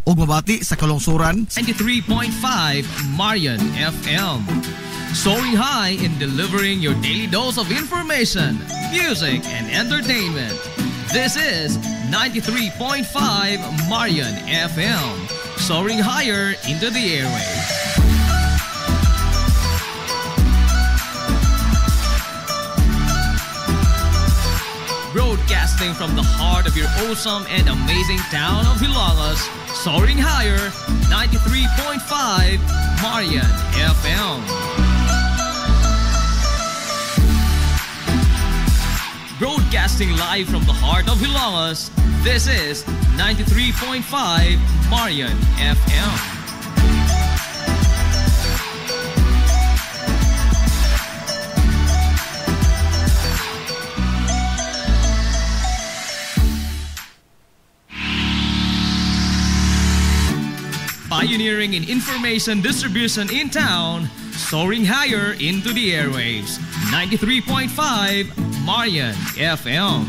ug mabati sa kalungsuran 93.5 Marian FM. Soaring high in delivering your daily dose of information, music, and entertainment. This is 93.5 Marian FM. Soaring higher into the airwaves. Broadcasting from the heart of your awesome and amazing town of Hilangas, soaring higher, 93.5 Marian FM. Broadcasting live from the heart of Hilangas, this is 93.5 Marian FM. Pioneering in information distribution in town, soaring higher into the airwaves. 93.5 Marian FM.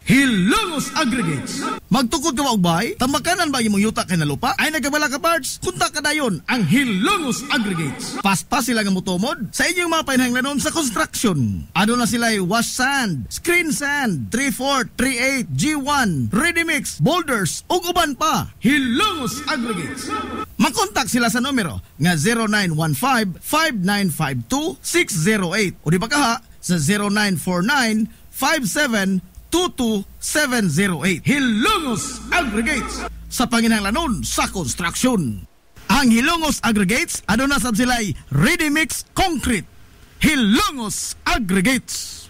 Hilongos Aggregates. Magtukod ka maubay? Tambakanan ba imong yuta kay na lupa? Ay nagabala ka parts? Kunta ka dayon ang Hilongos Aggregates. Paspas sila nga mutumod sa inyong mga panahanglanon sa construction. Ano na sila wash sand, screen sand, 3/4, 3/8, G1, ready mix, boulders, ug uban pa. Hilongos Aggregates. Makontak sila sa numero nga 0915-5952-608 o di ba kaha sa 0949-5722-708. Hilongos Aggregates sa panginahanglanon sa construction. Ang Hilongos Aggregates ano na sab sila'y ready mix concrete. Hilongos Aggregates.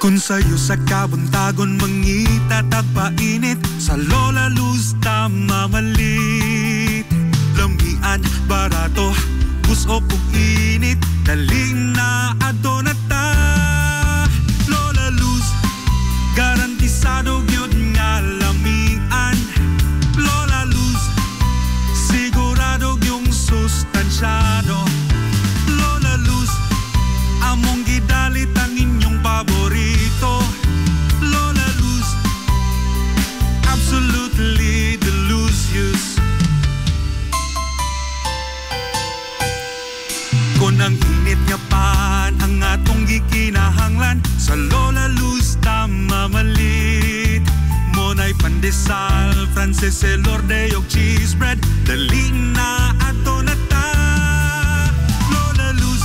Kung sa'yo sa kabuntagon mangita tagpainit, sa Lola Luz tama malit. Lamian, barato, buso kong init, daling na ato na ta. Lola Luz, garantisado yun nga lamian. Lola Luz, sigurado yung sustansyado. Lola Luz, among gidalit ang inyong paborito. Lola Luz, absolutely delicious. Kung ang init nga pan ang atong gikinahanglan, sa Lola Luz tama malit. Monay pandesal, Frances elorde og cheese bread, dali na ato na ta. Lola Luz,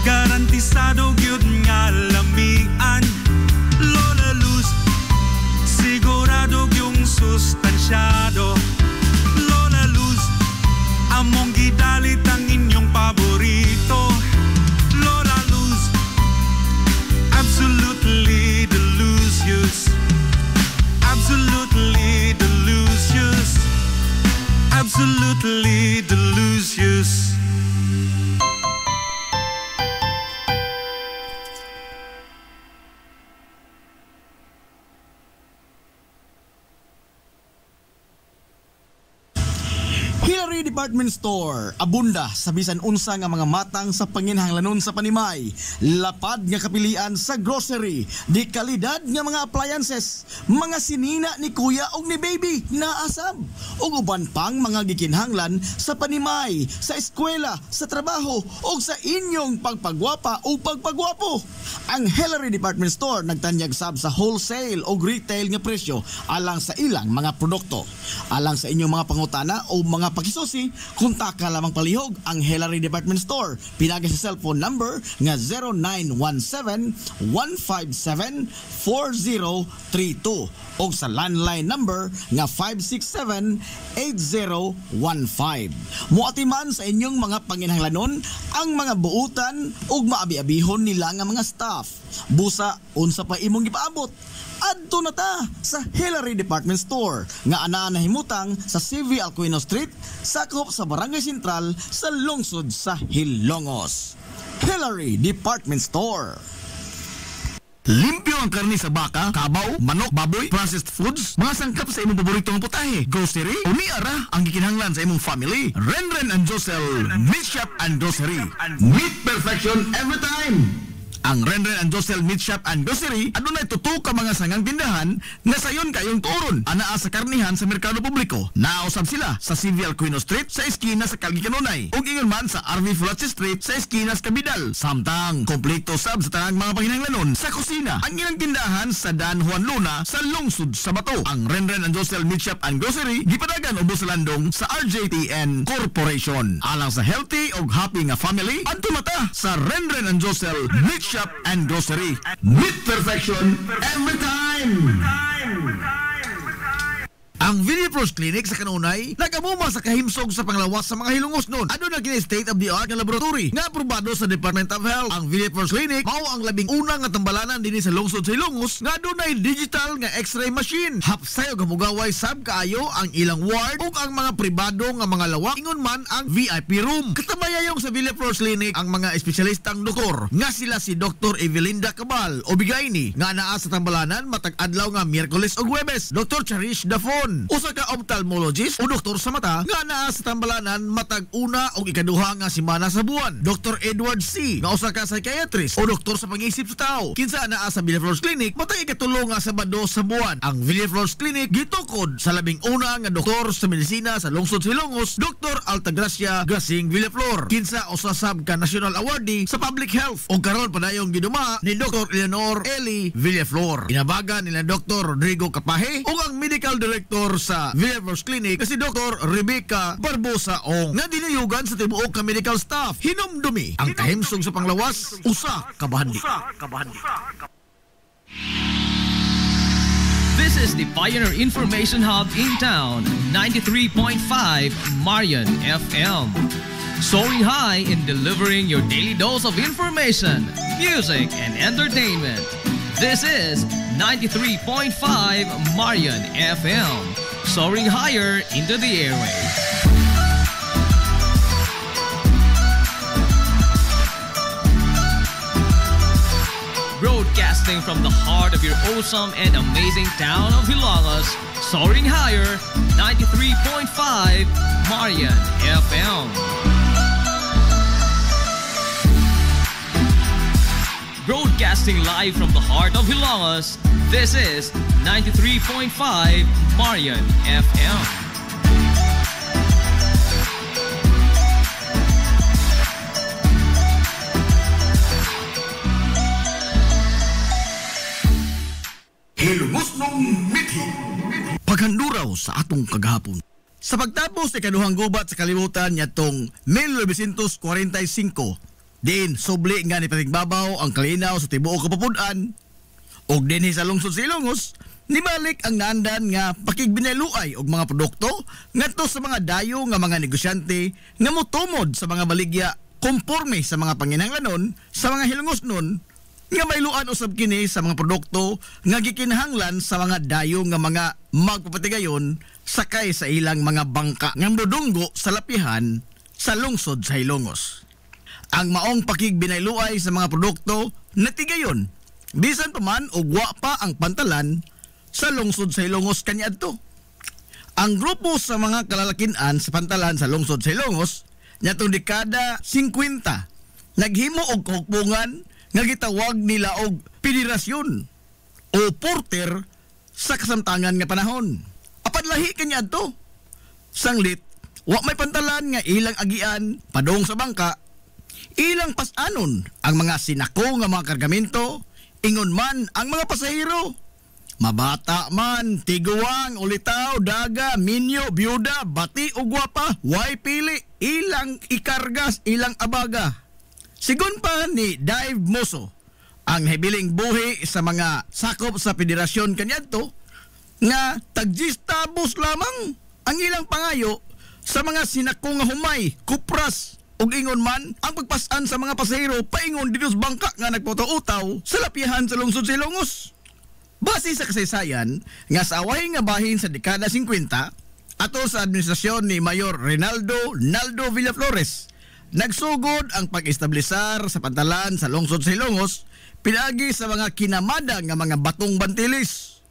garantisado gyud nga lamian. Lola Luz, sigurado yung sustansyado. Lola Luz, among gidalit ang inyong paborito. Lola Luz, absolutely delicious. Absolutely delicious. Absolutely delicious. Hillary Department Store, abunda sa bisan unsa nga mga matang sa panginahanglanon sa panimay, lapad nga kapilian sa grocery, di kalidad nga mga appliances, mga sinina ni kuya og ni baby naasab, ug uban pang mga gikinhanglan sa panimay, sa eskwela, sa trabaho ug sa inyong pagpagwapa o pagpagwapo. Ang Hillary Department Store nagtanyag sab sa wholesale o retail nga presyo alang sa ilang mga produkto. Alang sa inyong mga pangutana o mga pakisusi, kontak ka lamang palihog ang Hillary Department Store. Pinagi sa cellphone number nga 0917-157-4032 o sa landline number nga 567-8015. Muatiman sa inyong mga panginahanglanon ang mga buutan ug maabi-abihon nila nga mga staff. Busa, unsa pa imong gipaabot? Adto na ta sa Hillary Department Store nga anaa nahimutang sa CV Alcuino Street, sakop sa Barangay Sentral sa lungsod sa Hilongos. Hillary Department Store. Limpyo ang karne sa baka, kabaw, manok, baboy, processed foods, mga sangkap sa imong paboritong putahe, grocery, umiara ang gikinahanglan sa imong family. Renren and Josel Meat Shop and Grocery. Meat perfection every time. Ang Renren and Josel Meat Shop and Grocery adunay tutok ka mga sangang tindahan nga sayon kayong turon anaa sa karnihan sa merkado publiko. Nausab sila sa Civil Quino Street sa eskina sa Calgary Kanunay ug ingon man sa RV Flatsi Street sa eskina sa Cabidal. Samtang kompleto sab sa tanang mga panginahanglanon sa kusina. Ang ilang tindahan sa Dan Juan Luna sa lungsod sa Bato. Ang Renren and Josel Meat Shop and Grocery gipadagan ubos sa landong sa RJTN Corporation. Alang sa healthy ug happy nga family, adto mata sa Renren and Josel Meat Shop and Grocery. Meat perfection every time. Ang Villaflores Clinic sa Kanunay nagamuma sa kahimsog sa panglawas sa mga hilungos nun. Ano na kini state of the art nga laboratory nga aprobado sa Department of Health. Ang Villaflores Clinic mao ang labing una nga tambalanan dinhi sa lungsod sa Ilongos nga dunay digital nga X-ray machine. Hapsay og hamugaway sab kaayo ang ilang ward ug ang mga pribado nga mga lawak ingon man ang VIP room. Katabayayong sa Villaflores Clinic ang mga espesyalistang doktor nga sila si Dr. Evelinda Cabal o Bigayni nga naa sa tambalanan matag adlaw nga Miyerkules ug Huwebes. Dr. Cherish Dafon usa ka ophthalmologist o doktor sa mata nga naa sa tambalanan matag una o ikaduha nga semana sa buwan. Dr. Edward C. nga usa ka psychiatrist o doktor sa pag-iisip sa tao. Kinsa naa sa Villaflores Clinic matag ikatulo nga Sabado sa buwan. Ang Villaflores Clinic gitukod sa labing una nga doktor sa medisina sa lungsod sa Ilongos, Dr. Altagracia Grasing Villaflor. Kinsa usa sab ka national awardee sa public health o karon padayong giduma ni Dr. Eleanor Eli Villaflor. Inabagan nila Dr. Rodrigo Capahe o ang medical director sa Villaflores Clinic si Dr. Rebecca Barbosa Ong nga dinayugan sa tibuok ka medical staff. Hinumdumi ang kahimsog sa panglawas usa ka bahandi. This is the Pioneer Information Hub in town, 93.5 Marian FM. Soaring high in delivering your daily dose of information, music, and entertainment. This is 93.5 Marian FM, soaring higher into the airwaves. Broadcasting from the heart of your awesome and amazing town of Hilangas, soaring higher, 93.5 Marian FM. Broadcasting live from the heart of Hilangas, this is 93.5 Marian FM. Hilungos nung mithi. Paghanduraw sa atong kagahapon. Sa pagtapos ni kaduhang gubat sa kalibutan niyatong 1945, din subli nga ni patigbabaw ang kalinaw sa tibuok kapapudan og dinhi sa lungsod sa Ilongos nibalik ang naandan nga pakigbinaluay og mga produkto ngadto sa mga dayo nga mga negosyante nga motumod sa mga baligya konforme sa mga panginahanglanon sa mga Hilongos nun nga mailuan usab kini sa mga produkto nga gikinahanglan sa mga dayo nga mga magpapatigayon sakay sa ilang mga bangka nga modunggo sa lapihan sa lungsod sa Hilongos. Ang maong pakigbinayluay sa mga produkto natigayon bisan pa man og wa pa ang pantalan sa lungsod sa Ilongos kaniadto. Ang grupo sa mga kalalakian sa pantalan sa lungsod sa Ilongos nyatong dekada 50 naghimo og kahukpungan nga gitawag nila og federasyon o porter sa kasamtangan nga panahon. Apan lahi kaniadto. Sanglit wa may pantalan nga ilang agian padung sa bangka. Ilang pasanon ang mga sinako nga mga kargamento, ingon man ang mga pasahero. Mabata man, tiguang, ulitaw, daga, minyo, byuda, bati o gwapa, way pili, ilang ikargas, ilang abaga. Sigon pa ni Dave Moso, ang hibiling buhi sa mga sakop sa federasyon kaniadto, nga tagjistabos lamang ang ilang pangayo sa mga sinako nga humay, kupras, ug ingon man ang pagpasan sa mga pasahero paingon dito sa bangka nga nagputautaw sa lapihan sa lungsod sa Ilongos. Base sa kasaysayan nga sa away nga bahin sa dekada 50 ato sa administrasyon ni Mayor Rinaldo Naldo Villaflores nagsugod ang pag-establisar sa pantalan sa lungsod sa Hilongos pinaagi sa mga kinamada nga mga batong bantilis.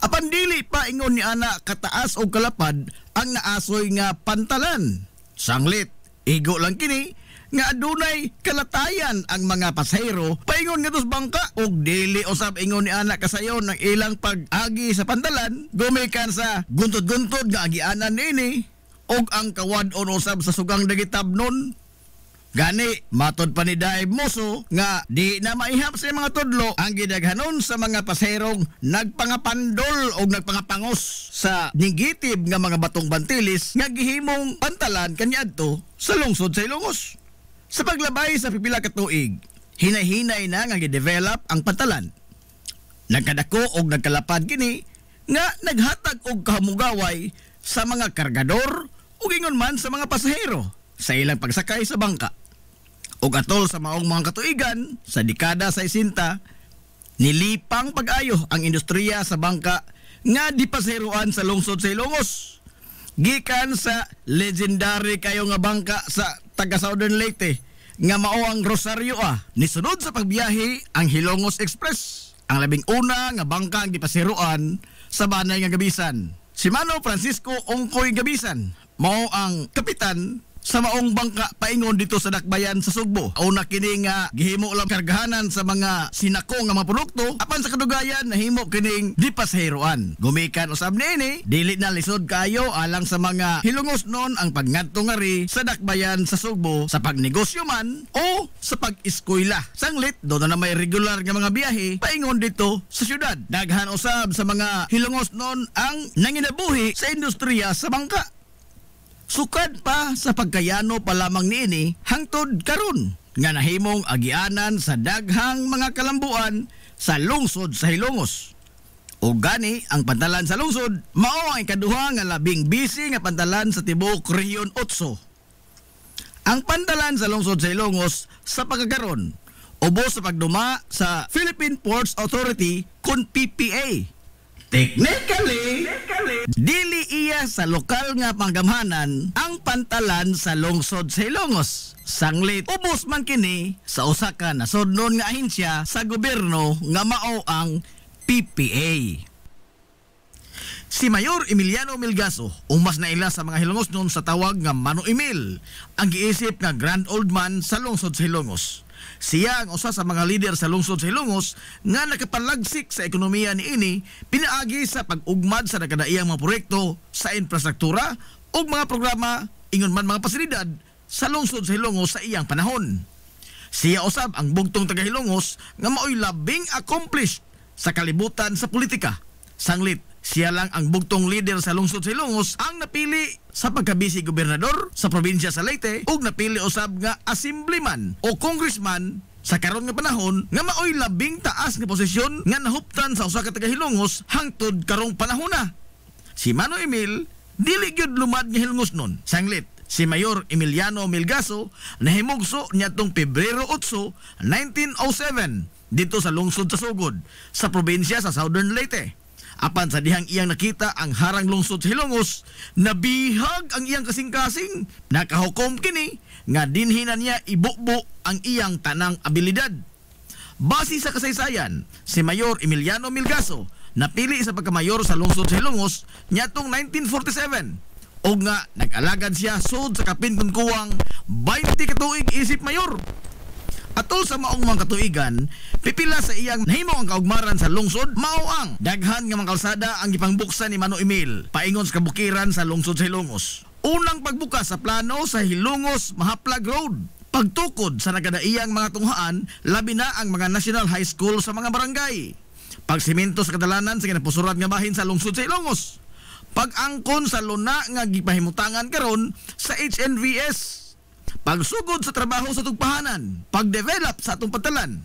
Apan dili pa ingon ni ana kataas o kalapad ang naasoy nga pantalan. Sanglit, igo lang kini nga adunay kalatayan ang mga pasahero paingon nga dos bangka og dili usab ingon ni ana kasayon ng ilang pag-agi sa pantalan gumikan sa guntod-guntod nga agianan nini og ang kawad-on usab sa sugang dagitabnon. Gani, matod pa ni Daib Moso nga di na maihap sa mga tudlo ang gidaghanon sa mga paserong nagpangapandol o nagpangapangos sa negitib nga mga batong bantilis nga gihimong pantalan kaniadto sa lungsod sa Ilongos. Sa paglabay sa pipila ka tuig, hinay-hinay na nga gidevelop ang pantalan. Nagkadako og nagkalapad kini nga naghatag og kahamugaway sa mga kargador ug ingon man sa mga pasahero sa ilang pagsakay sa bangka. Ug atol sa maong mga katuigan sa dekada 60, nilipang pag-ayo ang industriya sa bangka nga dipaseruan sa lungsod sa Ilongos. Gikan sa legendary kayo nga bangka sa taga Southern Leyte nga mao ang Rosario nisunod sa pagbiyahe ang Hilongos Express, ang labing una nga bangka ang dipaseruan sa Banay nga Gabisan. Si Mano Francisco Ongkoy Gabisan mao ang kapitan sa maong bangka paingon dito sa Dakbayan sa Sugbo. Una kining gihimo lang kargahanan sa mga sinako nga mga produkto, apan sa kadugayan nahimo kining dipaseroan. Gumikan usab niini, dili na lisod kayo alang sa mga Hilongos non ang pagngadto ngari sa Dakbayan sa Sugbo sa pagnegosyo man o sa pag-eskwela. Sanglit do na may regular nga mga biyahe paingon dito sa syudad. Daghan usab sa mga Hilongos non ang nanginabuhi sa industriya sa bangka. Sukad pa sa pagkayano pa lamang niini hangtod karon nga nahimong agianan sa daghang mga kalambuan sa lungsod sa Hilongos. O gani ang pantalan sa lungsod mao ang ikaduha nga labing busy nga pantalan sa tibuok Rehiyon 8. Ang pantalan sa lungsod sa Hilongos sa pagkakaron ubos sa pagduma sa Philippine Ports Authority kun PPA. Technically, dili iya sa lokal nga panggamhanan ang pantalan sa lungsod sa Hilongos. Sanglit, ubos man kini sa usa ka nasudnon nga ahensya sa gobyerno nga mao ang PPA. Si Mayor Emiliano Milgaso, umas na ila sa mga Hilongos noon sa tawag nga Mano Emil, ang giisip nga Grand Old Man sa lungsod sa Hilongos. Siya ang usa sa mga lider sa lungsod sa Hilongos nga nakapalagsik sa ekonomiya niini pinaagi sa pag-ugmad sa nakadaiyang mga proyekto sa infrastruktura ug mga programa ingon man mga pasilidad sa lungsod sa Hilongos sa iyang panahon. Siya usab ang bugtong taga Hilongos nga maoy labing accomplished sa kalibutan sa politika. Sanglit, siya lang ang bugtong leader sa lungsod sa Hilongos ang napili sa pagkabisi gobernador sa probinsya sa Leyte ug napili usab nga assemblyman o congressman sa karon nga panahon nga maoy labing taas nga posisyon nga nahuptan sa usa ka taga Hilongos hangtod karong panahona. Si Mano Emil dili gyud lumad nga Hilongos nun. Sanglit, si Mayor Emiliano Milgaso nahimugso niadtong Pebrero 8, 1907 dito sa lungsod sa Sugod sa probinsya sa Southern Leyte. Apan sa dihang iyang nakita ang harang lungsod sa Hilongos, nabihag ang iyang kasing-kasing. Nakahukom kini nga dinhinan niya ibukbo ang iyang tanang abilidad. Base sa kasaysayan, si Mayor Emiliano Milgaso napili sa pagkamayor sa lungsod sa Hilongos niadtong 1947. O nga nag-alagad siya sud sa kapin kuwang 20 katuig isip mayor. Atol sa maong mga katuigan, pipila sa iyang nahimo ang kaugmaran sa lungsod, mao ang daghan nga mga kalsada ang gipangbuksan ni Mano Emil paingon sa kabukiran sa lungsod sa Hilongos. Unang pagbukas sa plano sa Hilongos Mahaplag Road. Pagtukod sa nagkadaiyang mga tunghaan, labi na ang mga National High School sa mga barangay. Pagsimento sa kadalanan sa kinapusuran nga bahin sa lungsod sa Hilongos. Pag-angkon sa luna nga gipahimutangan karon sa HNVS. Pagsugod sa trabaho sa tugpahanan, pagdevelop sa atong pantalan,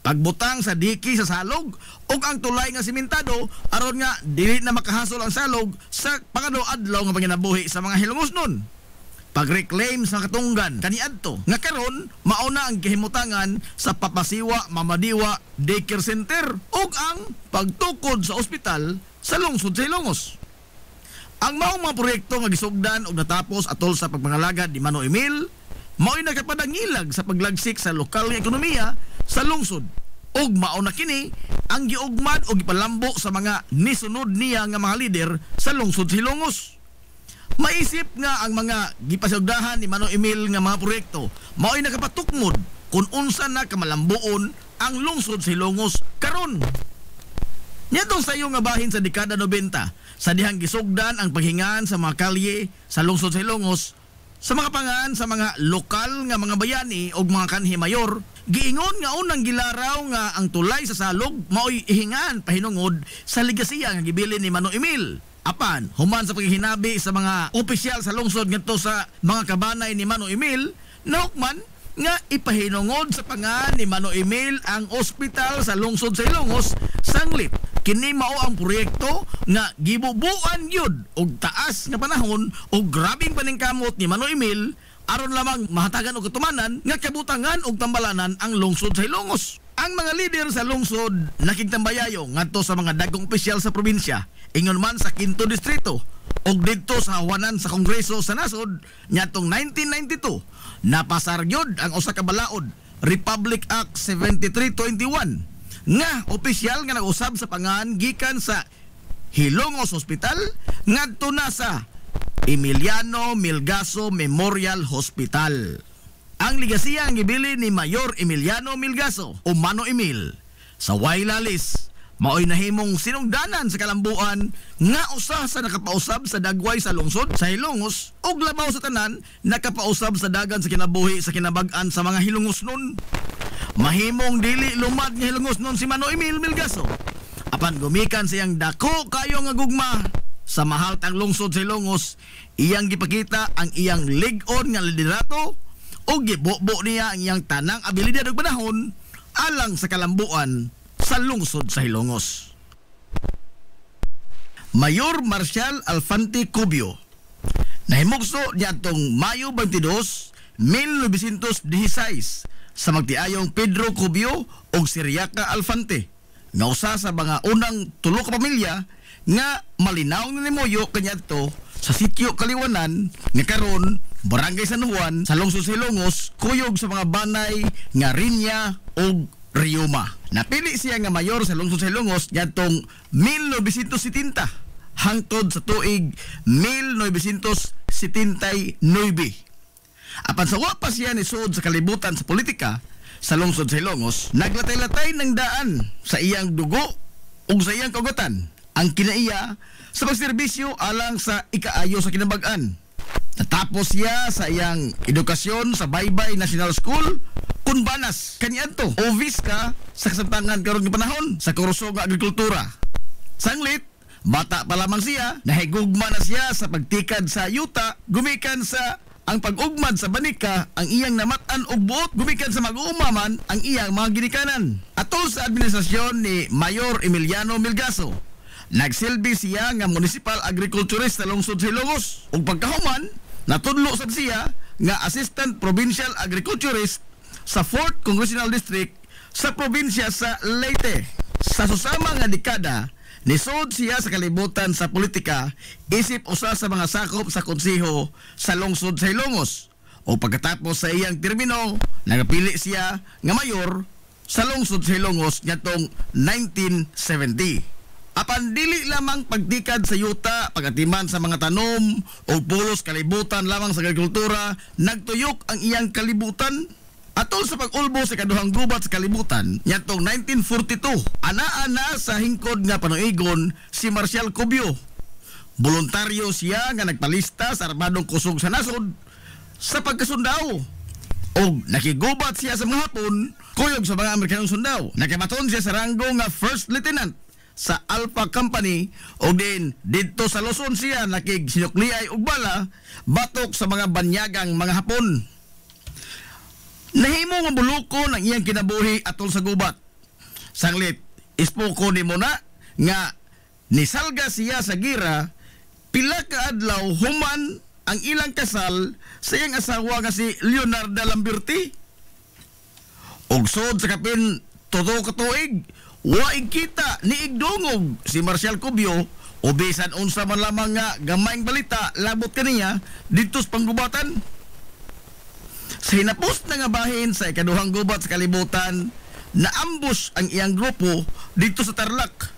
pagbutang sa diki sa salog ug ang tulay nga simentado aron nga dili na makahasol ang salog sa pangado-adlaw nga panginabuhi sa mga Hilongos nun. Pag-reclaim sa katunggan kaniadto nga karon mao na ang gihimutangan sa Papasiwa Mamadiwa Daycare Center ug ang pagtukod sa ospital sa lungsod sa Hilongos. Ang maong mga proyekto nga gisugdan ug natapos atol sa pagpangalagad ni Mano Emil mao'y nakapadangilag sa paglagsik sa lokal nga ekonomiya sa lungsod. Og mao na kini ang giugmad o gipalambo sa mga nisunod niya nga mga lider sa lungsod Hilongos. Maisip nga ang mga gipasugdahan ni Manong Emil nga mga proyekto mao'y nakapatukmod kung unsa na kamalambuon ang lungsod sa Hilongos karon. Nitong sayo nga bahin sa dekada 90 sa dihang gisugdan ang paghingan sa mga kalye sa lungsod sa Hilongos sa mga pangan sa mga lokal nga mga bayani o mga kanhi mayor, giingon nga unang gilaraw nga ang tulay sa salog mao'y ihingan pahinungod sa ligasiya nga gibilin ni Manong Emil. Apan, human sa paghihinabi sa mga opisyal sa lungsod ngadto sa mga kabanay ni Manong Emil, nahukman nga ipahinungod sa pangan ni Manong Emil ang ospital sa lungsod sa Hilongos sanglit kini mao ang proyekto nga gibubuan yun og taas nga panahon og grabing paningkamot ni Manong Emil aron lamang mahatagan og katumanan nga kabutangan og tambalanan ang lungsod sa Hilongos. Ang mga lider sa lungsod nakigtambayayo ngadto sa mga dagkong opisyal sa probinsya, ingon man sa 5th distrito og didto sa hawanan sa Kongreso sa nasod niadtong 1992 napasar gyud ang usa ka balaod, Republic Act 7321 nga opisyal nga nag-usab sa pangan gikan sa Hilongos Hospital ngadto na sa Emiliano Milgaso Memorial Hospital. Ang ligasiya ang gibili ni Mayor Emiliano Milgaso o Manong Emil sa Wailalis mao'y nahimong sinungdanan sa kalambuan nga usa sa nakapausab sa dagway sa lungsod sa Hilongos ug labaw sa tanan nakapausab sa dagan sa kinabuhi sa kinabag-an sa mga Hilongos nun. Mahimong dili lumad nga Hilongos nun si Manong Emil Milgaso. Apan gumikan siyang dako kayo nga gugma sa mahaltang lungsod sa Hilongos, iyang gipakita ang iyang lig-on nga liderato o gibubo niya ang iyang tanang abilidad ug panahon alang sa kalambuan sa lungsod sa Hilongos. Mayor Marcial Alfante Cubio nahimugso niadtong Mayo 22, 1916 sa magtiayong Pedro Cubio o Siriaca Alfante nga usa sa mga unang tulo ka pamilya nga malinaw na nimuyo kaniadto sa sitio Kaliwanan nga karon Barangay San Juan sa lungsod sa Hilongos kuyog sa mga banay nga Riña o Riuma. Napili siya nga mayor sa lungsod sa Hilongos niadtong 1970 hangtod sa tuig 1979. Apan sa wa pa siya ni sud sa kalibutan sa politika sa lungsod sa Hilongos, naglatay-latay ng daan sa iyang dugo ug sa iyang kaugatan ang kinaiya sa pagserbisyo alang sa ikaayo sa kinabag-an. Natapos siya sa iyang edukasyon sa Baybay National School Kunbanas kaniadto o Visca sa kasamtangan karong panahon sa kurso nga agrikultura. Sanglit bata pa lamang siya, nahigugma na siya sa pagtikad sa yuta, gumikan sa ang pag-ugmad sa banika ang iyang namatan og buot, gumikan sa mag-uumaman ang iyang mga ginikanan. Atol sa administrasyon ni Mayor Emiliano Milgaso, nagsilbi siya nga municipal agriculturist sa lungsod sa Hilongos. Ug pagkahuman, natudlo sad siya nga assistant provincial agriculturist sa 4th Congressional District sa probinsya sa Leyte. Sa susama nga dekada, nisod siya sa kalibutan sa politika isip usa sa mga sakop sa konseho sa lungsod sa Hilongos. O pagkatapos sa iyang termino, nagapili siya nga mayor sa lungsod sa Hilongos ngadtong 1970. Apan dili lamang pagtikad sa yuta, pagatiman sa mga tanom o pulos kalibutan lamang sa agrikultura, nagtuyok ang iyang kalibutan. Atol sa pag-ulbo sa kaduhang gubat sa kalibutan, niyatong 1942, ana-ana sa hingkod nga panuigon si Marcial Cubio. Voluntaryo siya nga nagpalista sa armadong kusog sa nasod sa pagkasundao. O nakigubat siya sa mga Hapon, kuyog sa mga Amerikanong sundao. Nakabaton siya sa ranggo nga First Lieutenant sa Alpha Company o din dito sa Luzon siya nakigsinukliay og bala batok sa mga banyagang mga Hapon. Nahimo nga buluko ng iyang kinabuhi atol sa gubat. Sanglit, ispoko ni mo na nga nisalga siya sa gira pila ka adlaw human ang ilang kasal sa iyang asawa nga si Leonarda Lamberti. Og sod sa kapin todo ka tuig, waig kita ni igdungog si Marcial Cubio o bisan unsa man lamang nga gamayng balita labot kaniya dito sa panggubatan. Sa hinapos na nga bahin sa ikaduhang gubat sa kalibutan, naambush ang iyang grupo dito sa Tarlac.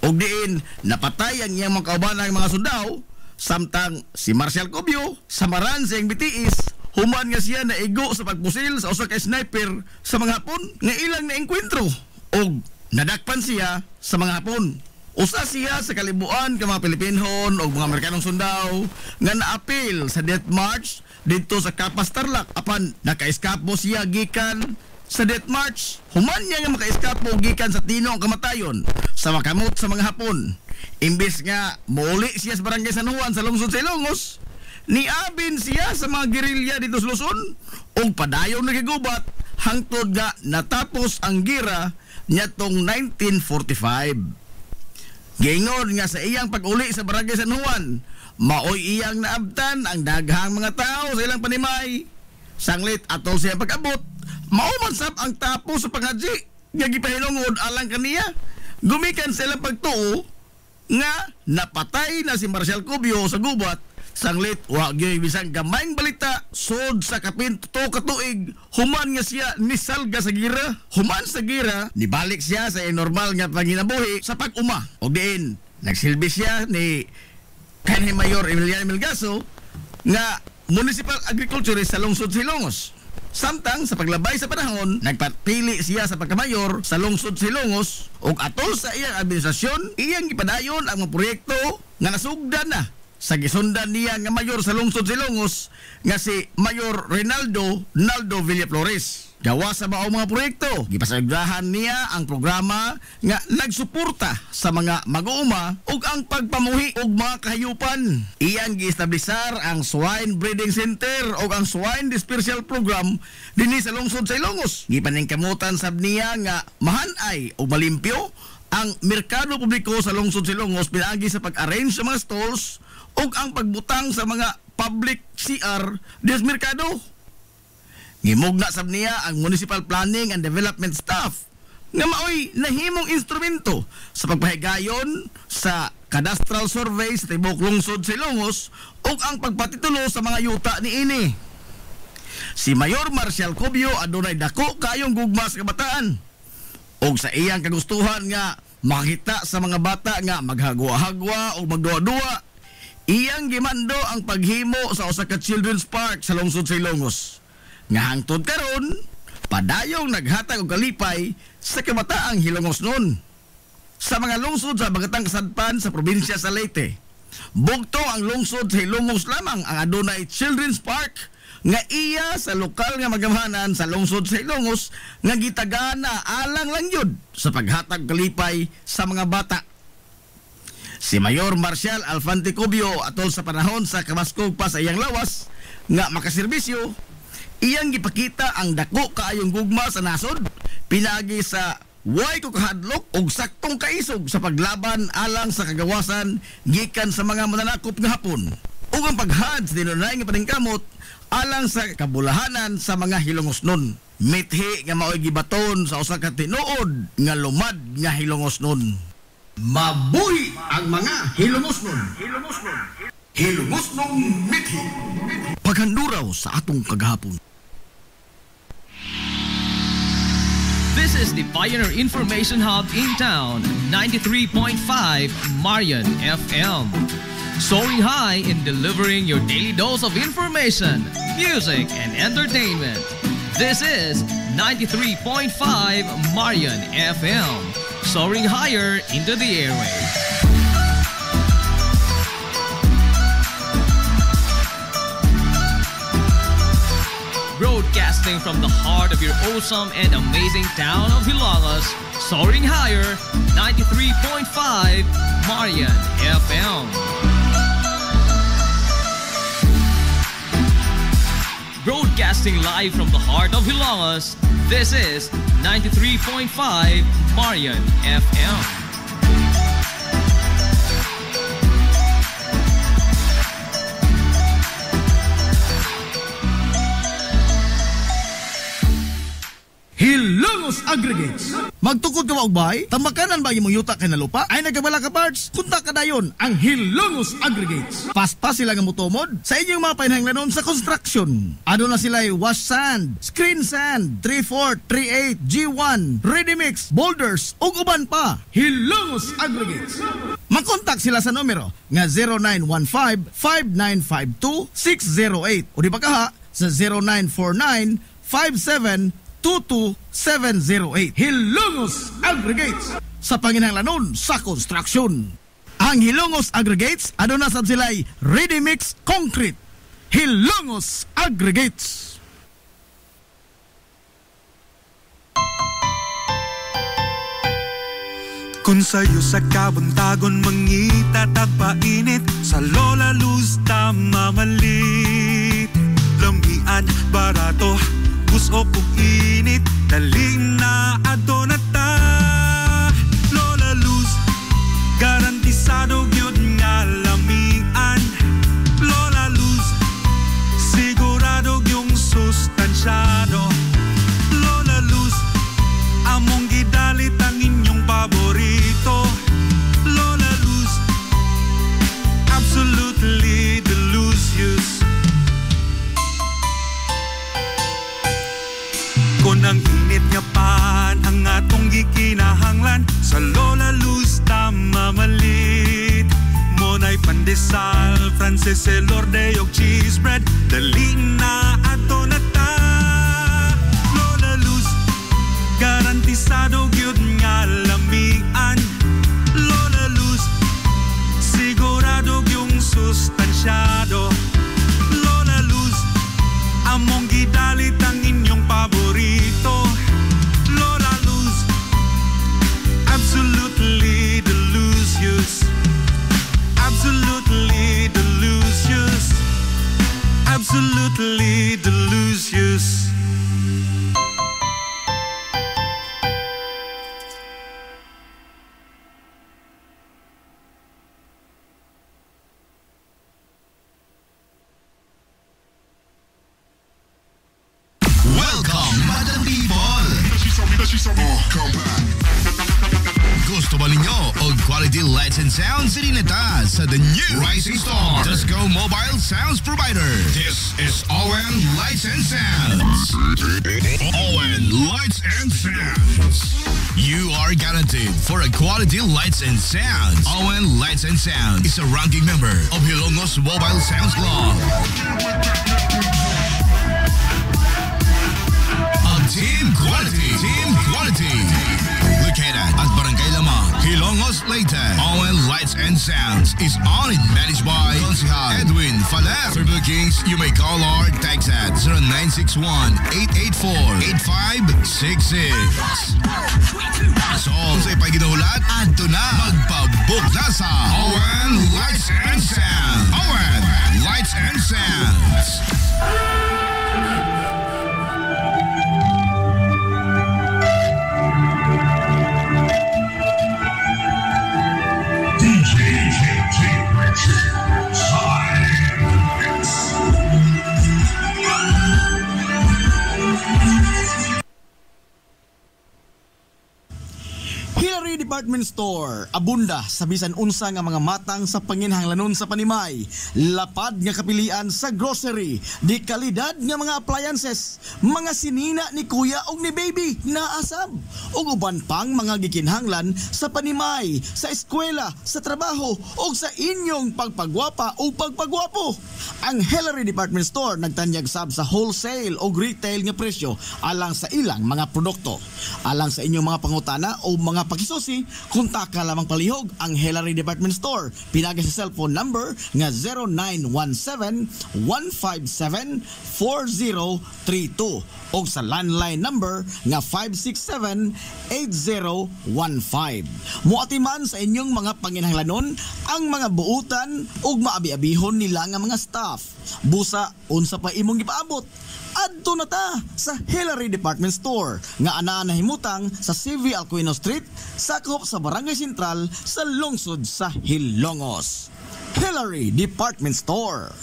Og diin, napatay ang iyang mga kaubanang mga sundao, samtang si Marcial Cubio, samaran sa iyang bitiis, human nga siya na igo sa pagpusil sa usa ka sniper sa mga Hapon nga ilang naengkwentro. Og nadakpan siya sa mga Hapon. Usa siya sa kalibuan ka mga Pilipinhon o mga Amerikanong sundao nga naapil sa death march dito sa Kapas Tarlac apan nakaiskapo siya gikan sa death march. Human niya nga makaiskapo gikan sa tino ang kamatayon sa makamot sa mga Hapon. Imbes nga muli siya sa barangay San Juan sa lungsod sa Ilongos, niabin siya sa mga gerilya dito sa Luzon o padayon nagigubat hangtod nga natapos ang gira niya tong 1945. Gingon nga sa iyang pag-uli sa barangay San Juan, maoy iyang naabtan ang daghang mga tao sa ilang panimay. Sanglit atol siya pag-abot, maumansap ang tapos sa pangadji nga gipahilungod alang kaniya. Gumikan sa ilang pagtuo nga napatay na si Marcial Cubio sa gubat. Sanglit wa gyud bisang gamayng balita sud sa kapinto katuig human nga siya nisalga sa gira. Human sa gira nibalik siya sa normal nga panginabuhi sa pag-uma. Og diin nagsilbi siya ni kanhi Mayor Emiliano Melgaso nga municipal agriculturist sa lungsod Silongos. Samtang sa paglabay sa panahon, nagpatili siya sa pagkamayor sa lungsod Silongos ug atol sa iyang administrasyon, iyang gipadayon ang mga proyekto nga nasugdan na sa gisundan niya nga mayor sa lungsod Silongos nga si Mayor Reynaldo Naldo Villaflores. Gawa sa maong mga proyekto, gipasagdahan niya ang programa nga nagsuporta sa mga mag-uuma ug ang pagpamuhi og mga kahayupan. Iyang giestablisar ang Swine Breeding Center ug ang Swine Dispersal Program dinhi sa lungsod sa Ilongos. Gipaningkamutan sab niya nga mahanay ug malimpyo ang merkado publiko sa lungsod sa Ilongos pinaagi sa pag-arrange sa mga stalls ug ang pagbutang sa mga public CR des merkado. Gimugna sab niya ang Municipal Planning and Development Staff nga maoy nahimong instrumento sa pagpahigayon sa cadastral survey sa tibok lungsod sa Ilongos ug ang pagpatitulo sa mga yuta niini. Si Mayor Marcial Cubio adunay dako kayong gugma sa kabataan ug sa iyang kagustuhan nga makita sa mga bata nga maghagwa-hagwa o magduwa-duwa, iyang gimando ang paghimo sa usa ka children's park sa lungsod sa Ilongos. Nga hangtod karon, padayong naghatag og kalipay sa kamataang Hilongos noon. Sa mga lungsod sa Bagatang Kasadpan sa probinsya sa Leyte, bugto ang lungsod sa Hilongos lamang ang adunay children's park nga iya sa lokal nga magamhanan sa lungsod sa Hilongos nga gitagana alang lang yun sa paghatag kalipay sa mga bata. Si Mayor Marcial Alfante Cubio atol sa panahon sa kamaskog pa sa iyang lawas nga makaserbisyo, iyang gipakita ang dako kaayong gugma sa nasod pinagi sa way ko kahadlok og saktong kaisog sa paglaban alang sa kagawasan gikan sa mga mananakop nga Hapon ug ang paghad sa dinunay nga paningkamot alang sa kabulahanan sa mga Hilongos nun. Mithi nga maoy gibaton sa usa ka tinuod nga lumad nga Hilongos nun. Mabuhi ang mga Hilongos nun. Hilongos nun mithi. Paghanduraw sa atong kagahapon. This is the Pioneer Information Hub in town, 93.5 Marian FM. Soaring high in delivering your daily dose of information, music, and entertainment. This is 93.5 Marian FM. Soaring higher into the airwaves. Broadcasting from the heart of your awesome and amazing town of Hilagas, soaring higher, 93.5 Marian FM. Broadcasting live from the heart of Hilagas, this is 93.5 Marian FM. Hilongos Hilongos Aggregates. Magtukod ka og bay, tambakanan ba imong yuta kay nalupa? Ay nagabala ka parts, kunta ka dayon ang Hilongos Aggregates. Fast sila nga motomod sa inyong mga panahanglanon sa construction. Ano na sila wash sand, screen sand, 3/4, 3/8, G1, ready mix, boulders ug uban pa. Hilongos Aggregates. Makontak sila sa numero nga 0915-5952-608 o di ba kaha sa 0949-5722-708. Hilongos Aggregates sa panginahanglanon sa construction. Ang Hilongos Aggregates, ano na sab sila'y ready mix concrete. Hilongos Aggregates. Kung sa'yo sa kabuntagon mangita tagpainit sa Lola Luz tama malit. Lamian, barato, busok ug init, daling na adto na ta. Lola Luz, garantisado gyud nga lamian. Lola Luz, sigurado yung sustansyado. Lola Luz, among gidalit ang inyong paborito. Lola Luz, absolutely delicious. Kung ang init nga pan ang atong gikinahanglan sa Lola Luz tama malit. Monay pandesal, Frances Elorde og cheese bread, dali na ato na ta. Lola Luz, garantisado gyud nga lamian. Lola Luz, sigurado yung sustansyado. Lola Luz, among gidalit ang inyong paborito. Lola Luz, absolutely delicious. Absolutely delicious. Absolutely delicious. Gusto ba ninyo og quality lights and sounds sinita sa the new Rising Star Disco Mobile Sounds Provider? This is ON Lights and Sounds. ON Lights and Sounds. You are guaranteed for a quality lights and sounds. ON Lights and Sounds is a ranking member of Hilongos Mobile Sounds Club. Team Quality. Located at Barangay Lamang, Hilongos, Leyte. ON Lights and Sounds is owned and managed by Consihal Edwin Faler. For bookings, you may call or text at 0961-884-8566. So, kung sa'y paginahulat, adto na. Magpabook na sa ON Lights and Sounds. ON Lights and Sounds. Hillary Department Store, abunda sa bisan unsa nga mga matang sa panginhanglanon sa panimay, lapad nga kapilian sa grocery, di kalidad nga mga appliances, mga sinina ni kuya og ni baby na asab, ug uban pang mga gikinhanglan sa panimay, sa eskwela, sa trabaho ug sa inyong pagpagwapa o pagpagwapo. Ang Hillary Department Store nagtanyag sab sa wholesale o retail nga presyo alang sa ilang mga produkto. Alang sa inyong mga pangutana o mga pakisusi, kontak ka lamang palihog ang Hillary Department Store. Pinagi sa cellphone number nga 0917-157-4032 o sa landline number nga 567-8015. Muatiman sa inyong mga panginhanglanon ang mga buutan ug maabi-abihon nila nga mga staff. Busa, unsa pa imong gipaabot? Adto na ta sa Hillary Department Store nga ana nahimutang sa CV Alcuino Street, sakop sa Barangay Sentral sa lungsod sa Hilongos. Hillary Department Store.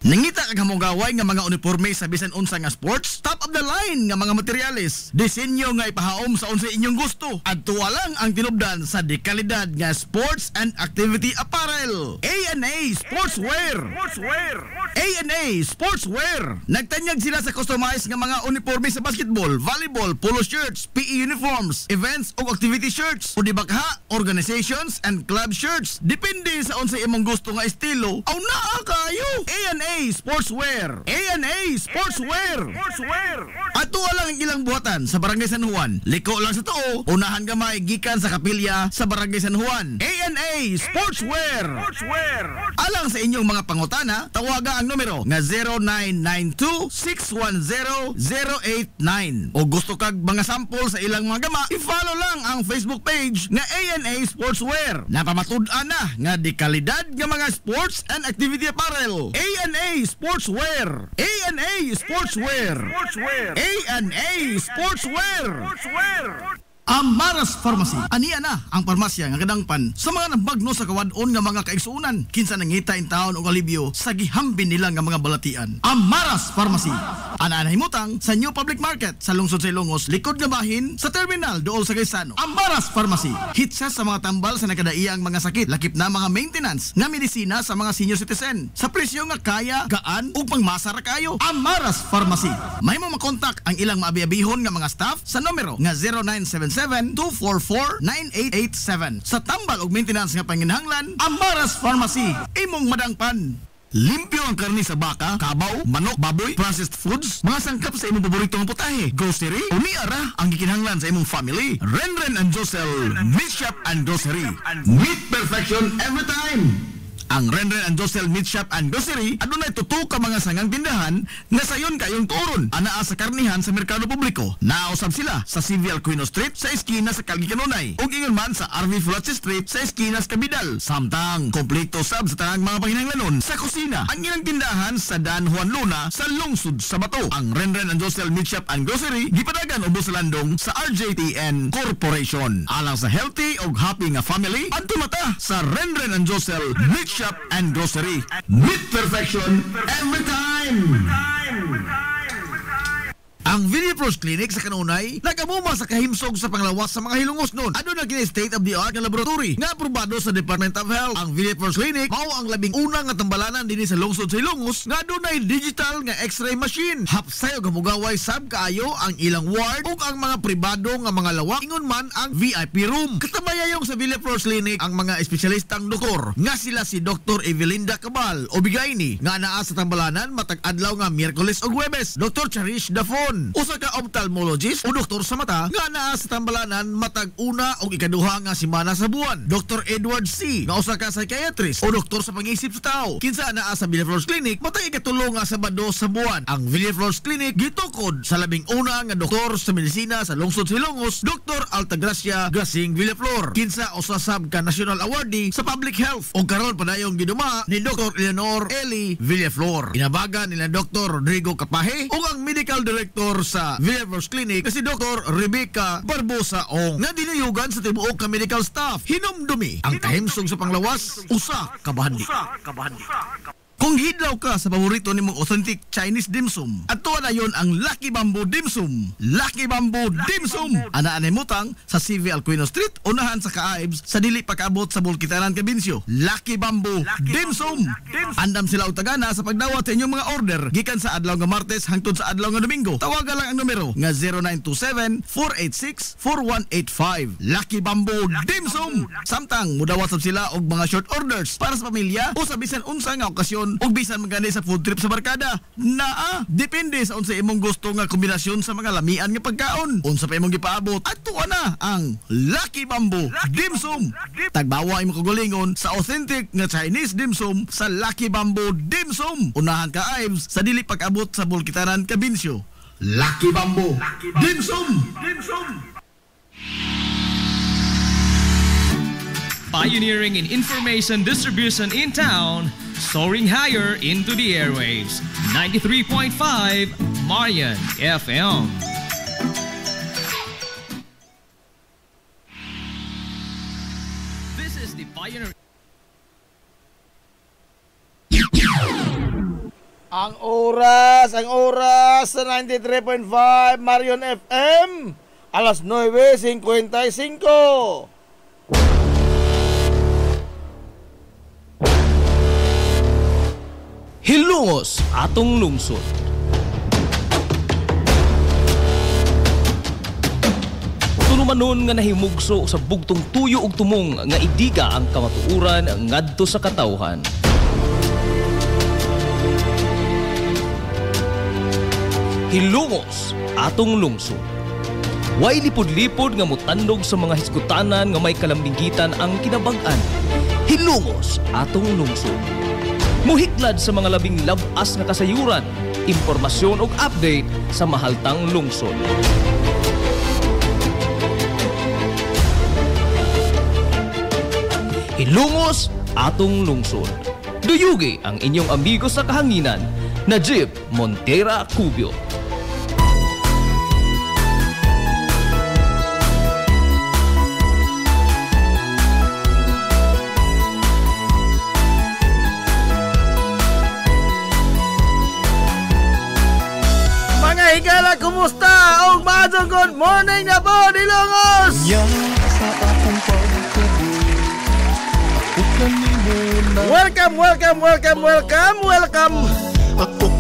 Nangita kag hamong gaway nga mga uniforme sa bisan unsa nga sports, top of of the line nga mga materyales, disenyo nga ipahaom sa unsa inyong gusto. Adto lang ang tinubdan sa dekalidad nga sports and activity apparel. A&A Sportswear. A&A Sportswear. Nagtanyag sila sa customized nga mga uniforme sa basketball, volleyball, polo shirts, PE uniforms, events o activity shirts, o di bakha, organizations and club shirts. Depende sa unsa imong gusto nga estilo. Aw naa kayo. A&A Sportswear. A&A Sportswear. Ato lang ang ilang buhatan sa Barangay San Juan. Liko lang sa tuo, unahan gamay gikan sa kapilya sa Barangay San Juan. A&A Sportswear. Alang sa inyong mga pangutana, tawaga ang numero nga 0992-610-089. O gusto kag mga sample sa ilang mga gama, i-follow lang ang Facebook page nga A&A Sportswear. Napamatud-an na nga di kalidad nga mga sports and activity apparel. A&A Sportswear. A&A Sportswear. A&A Sportswear. Amaras Pharmacy. Aniya na ang parmasya nga kadangpan sa mga nabagno sa kawadon nga mga kaigsuunan. Kinsa nangita in taon og alibyo sa gihambin nila nga mga balatian. Amaras Pharmacy. Ana himutang sa New Public Market sa lungsod sa Ilongos, likod nga bahin sa terminal dool sa Gaisano. Amaras Pharmacy. Hitsa sa mga tambal sa nakadaiyang mga sakit, lakip na mga maintenance nga medisina sa mga senior citizen. Sa presyo nga kaya, gaan ug pangmasara kayo. Amaras Pharmacy. May mo makontak ang ilang maabi-abihon nga mga staff sa numero nga 0977-244-9887. Sa tambal ug maintenance nga panginahanglan, Amaras Pharmacy. Imong madangpan. Limpyo ang karni sa baka, kabaw, manok, baboy, processed foods, mga sangkap sa imong paboritong putahe, grocery, o niara ang gikinahanglan sa imong family. Renren and Josel, Meat Shop and Grocery. Meat perfection every time. Ang Renren and Josel Meat Shop and Grocery adunay tutok ka mga sangang tindahan nga sayon kayong turon anaa sa karnihan sa merkado publiko. Nausab sila sa Civil Aquino Street sa eskina sa Calgary Canonay ug ingon man sa RV Flatch Street sa eskina sa Cabidal. Samtang kompleto sab sa tanang mga panginahanglanon sa kusina. Ang ilang tindahan sa Dan Juan Luna sa lungsod sa Bato. Ang Renren and Josel Meat Shop and Grocery gipadagan ubos sa landong sa RJTN Corporation. Alang sa healthy ug happy nga family, adto mata sa Renren and Josel Meat Shop and Grocery. Meat perfection every time. Ang Video First Clinic sa Kanunay nagamuma sa kahimsog sa panglawas sa mga hilungos nun. Ano na kini state of the art nga laboratory nga aprobado sa Department of Health. Ang Video First Clinic mao ang labing unang nga tambalanan dinhi sa lungsod sa Hilongos nga adunay digital nga X-ray machine. Hapsay og hamugaway sab kaayo ang ilang ward ug ang mga pribado nga mga lawak ingon man ang VIP room. Katabayayong sa Video First Clinic ang mga espesyalistang doktor nga sila si Dr. Evelinda Cabal o Bigayni nga naa sa tambalanan matag adlaw nga Miyerkules ug Huwebes. Dr. Cherish Dafon, usa ka ophthalmologist o doktor sa mata nga naa sa tambalanan matag una o ikaduha nga semana sa buwan. Dr. Edward C. nga usa ka psychiatrist o doktor sa pag-iisip sa tao. Kinsa naa sa Villaflores Clinic matag ikatulo nga Sabado sa buwan. Ang Villaflores Clinic gitukod sa labing una nga doktor sa medisina sa lungsod sa Ilongos, Dr. Altagracia Gasing Villaflor. Kinsa usa sab ka national awardee sa public health o karon padayong giduma ni Dr. Eleanor Eli Villaflor. Inabagan nila Dr. Rodrigo Capahe o ang medical director sa Villaflores Clinic si Dr. Rebecca Barbosa Ong nga dinayugan sa tibuok ka medical staff. Hinumdumi ang kahimsog sa panglawas, usa ka bahandi. Kung hidlaw ka sa paborito nimong authentic Chinese dim sum, ato na yon ang Lucky Bamboo Dim Sum. Lucky Bamboo Dim Sum. Ana-anay mutang sa CV Alcuino Street, unahan sa Kaaibs, sa dili pagkaabot sa Bulkitanan, Cabinsyo. Lucky Bamboo Dim Sum. Andam sila og tagana sa pagdawat sa inyong mga order gikan sa adlaw nga Martes hangtod sa adlaw nga Domingo. Tawagan lang ang numero nga 0927-486-4185. Lucky Bamboo Dim Sum. Samtang mudawat sab sila og mga short orders para sa pamilya o sa bisan unsa nga okasyon ug bisan magani sa food trip sa barkada. Naa, depende sa unsa imong gusto nga kombinasyon sa mga lamian nga pagkaon. Unsa pa imong gipaabot, adto na ang Lucky Bamboo Dim Sum. Tagbawa imong kagulingon sa authentic nga Chinese dim sum sa Lucky Bamboo Dim Sum. Unahan ka Ives sa dili pag-abot sa Bulkitanan, Cabinsyo. Lucky Bamboo Dim Sum. Pioneering in information distribution in town, soaring higher into the airwaves. 93.5 Marian FM. This is the Pioneer. Ang oras sa 93.5 Marion FM, alas 9:55. Hilungos atong lungsod. Tulumanon nga nahimugso sa bugtong tuyo ug tumong nga idiga ang kamatuuran ngadto sa katawhan. Hilungos atong lungsod. Way lipod-lipod nga mutandog sa mga hisgutanan nga may kalambigitan ang kinabag-an. Hilungos atong lungsod. Muhiklad sa mga labing labas nga kasayuran, impormasyon ug update sa mahaltang lungsod. Hilungos atong lungsod. Duyugi ang inyong amigo sa kahanginan, Najib Montera Cubio. Mga higala, kumusta? Og maadong good morning na po, Hilungos! Welcome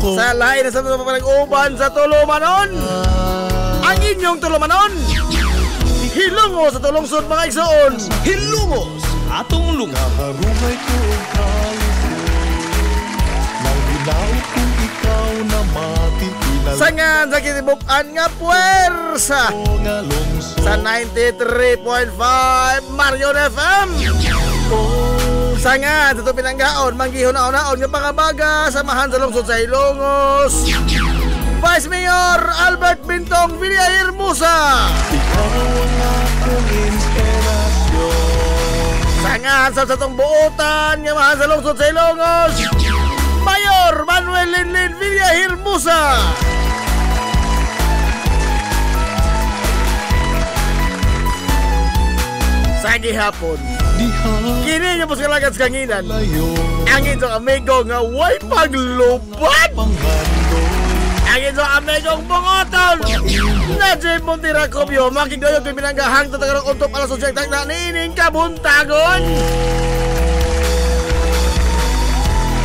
sa lain sa uban sa Tulumanon. Ang inyong Tulumanon, Hilungos sa tulungsod mga igsoon. Hilungos atong lungsod. Kaharumay ko ang kalisod, nang dilaw kung ikaw na mati. Sangan sa kitibukan nga puwersa Nga lungsod, sa 93.5 Marion FM. Sangan sa ito pinanggaon, manggihon-aon-aon nga pangabaga, samahan sa lungsod sa Hilungos, Vice Mayor Albert Bintong Villahermosa. ikaw ang akong inspirasyon. Sangan sa itong buotan nga mahan sa lungsod sa Hilungos, Mayor Manuel Linlin Villahermosa. Sa gihapon, Diha kini nga po sa kalagat sa kanginan, layo, ang itong amigo nga way paglubad. panghandoy. Ang itong amigong bungoton, Najib Montera Cubio, makigayot yung pinanggahang tatangarang untop alas subject na nining kabuntagon.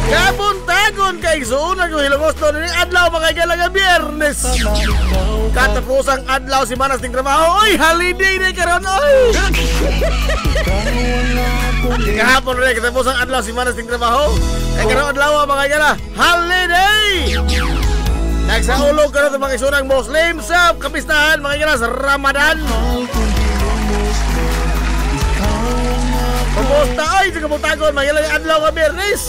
Kabuntagon kay suunag yung Hilungos doon ni adlaw mga igalaga Biyernes. Na ikaw Katapusang adlaw si Manas ting trabaho. Oy, holiday na karon oy. ang akong Kahapon rin katapusang adlaw si Manas ting trabaho. Ay karon adlaw mga igala, holiday. Nagsaulog ka na itong mga isunang Muslim sa kapistahan mga igala sa Ramadan. mahal kong Hilungos mo. Ikaw ang akong Kumusta ay sa kabuntagon mga igala adlaw nga Biyernes.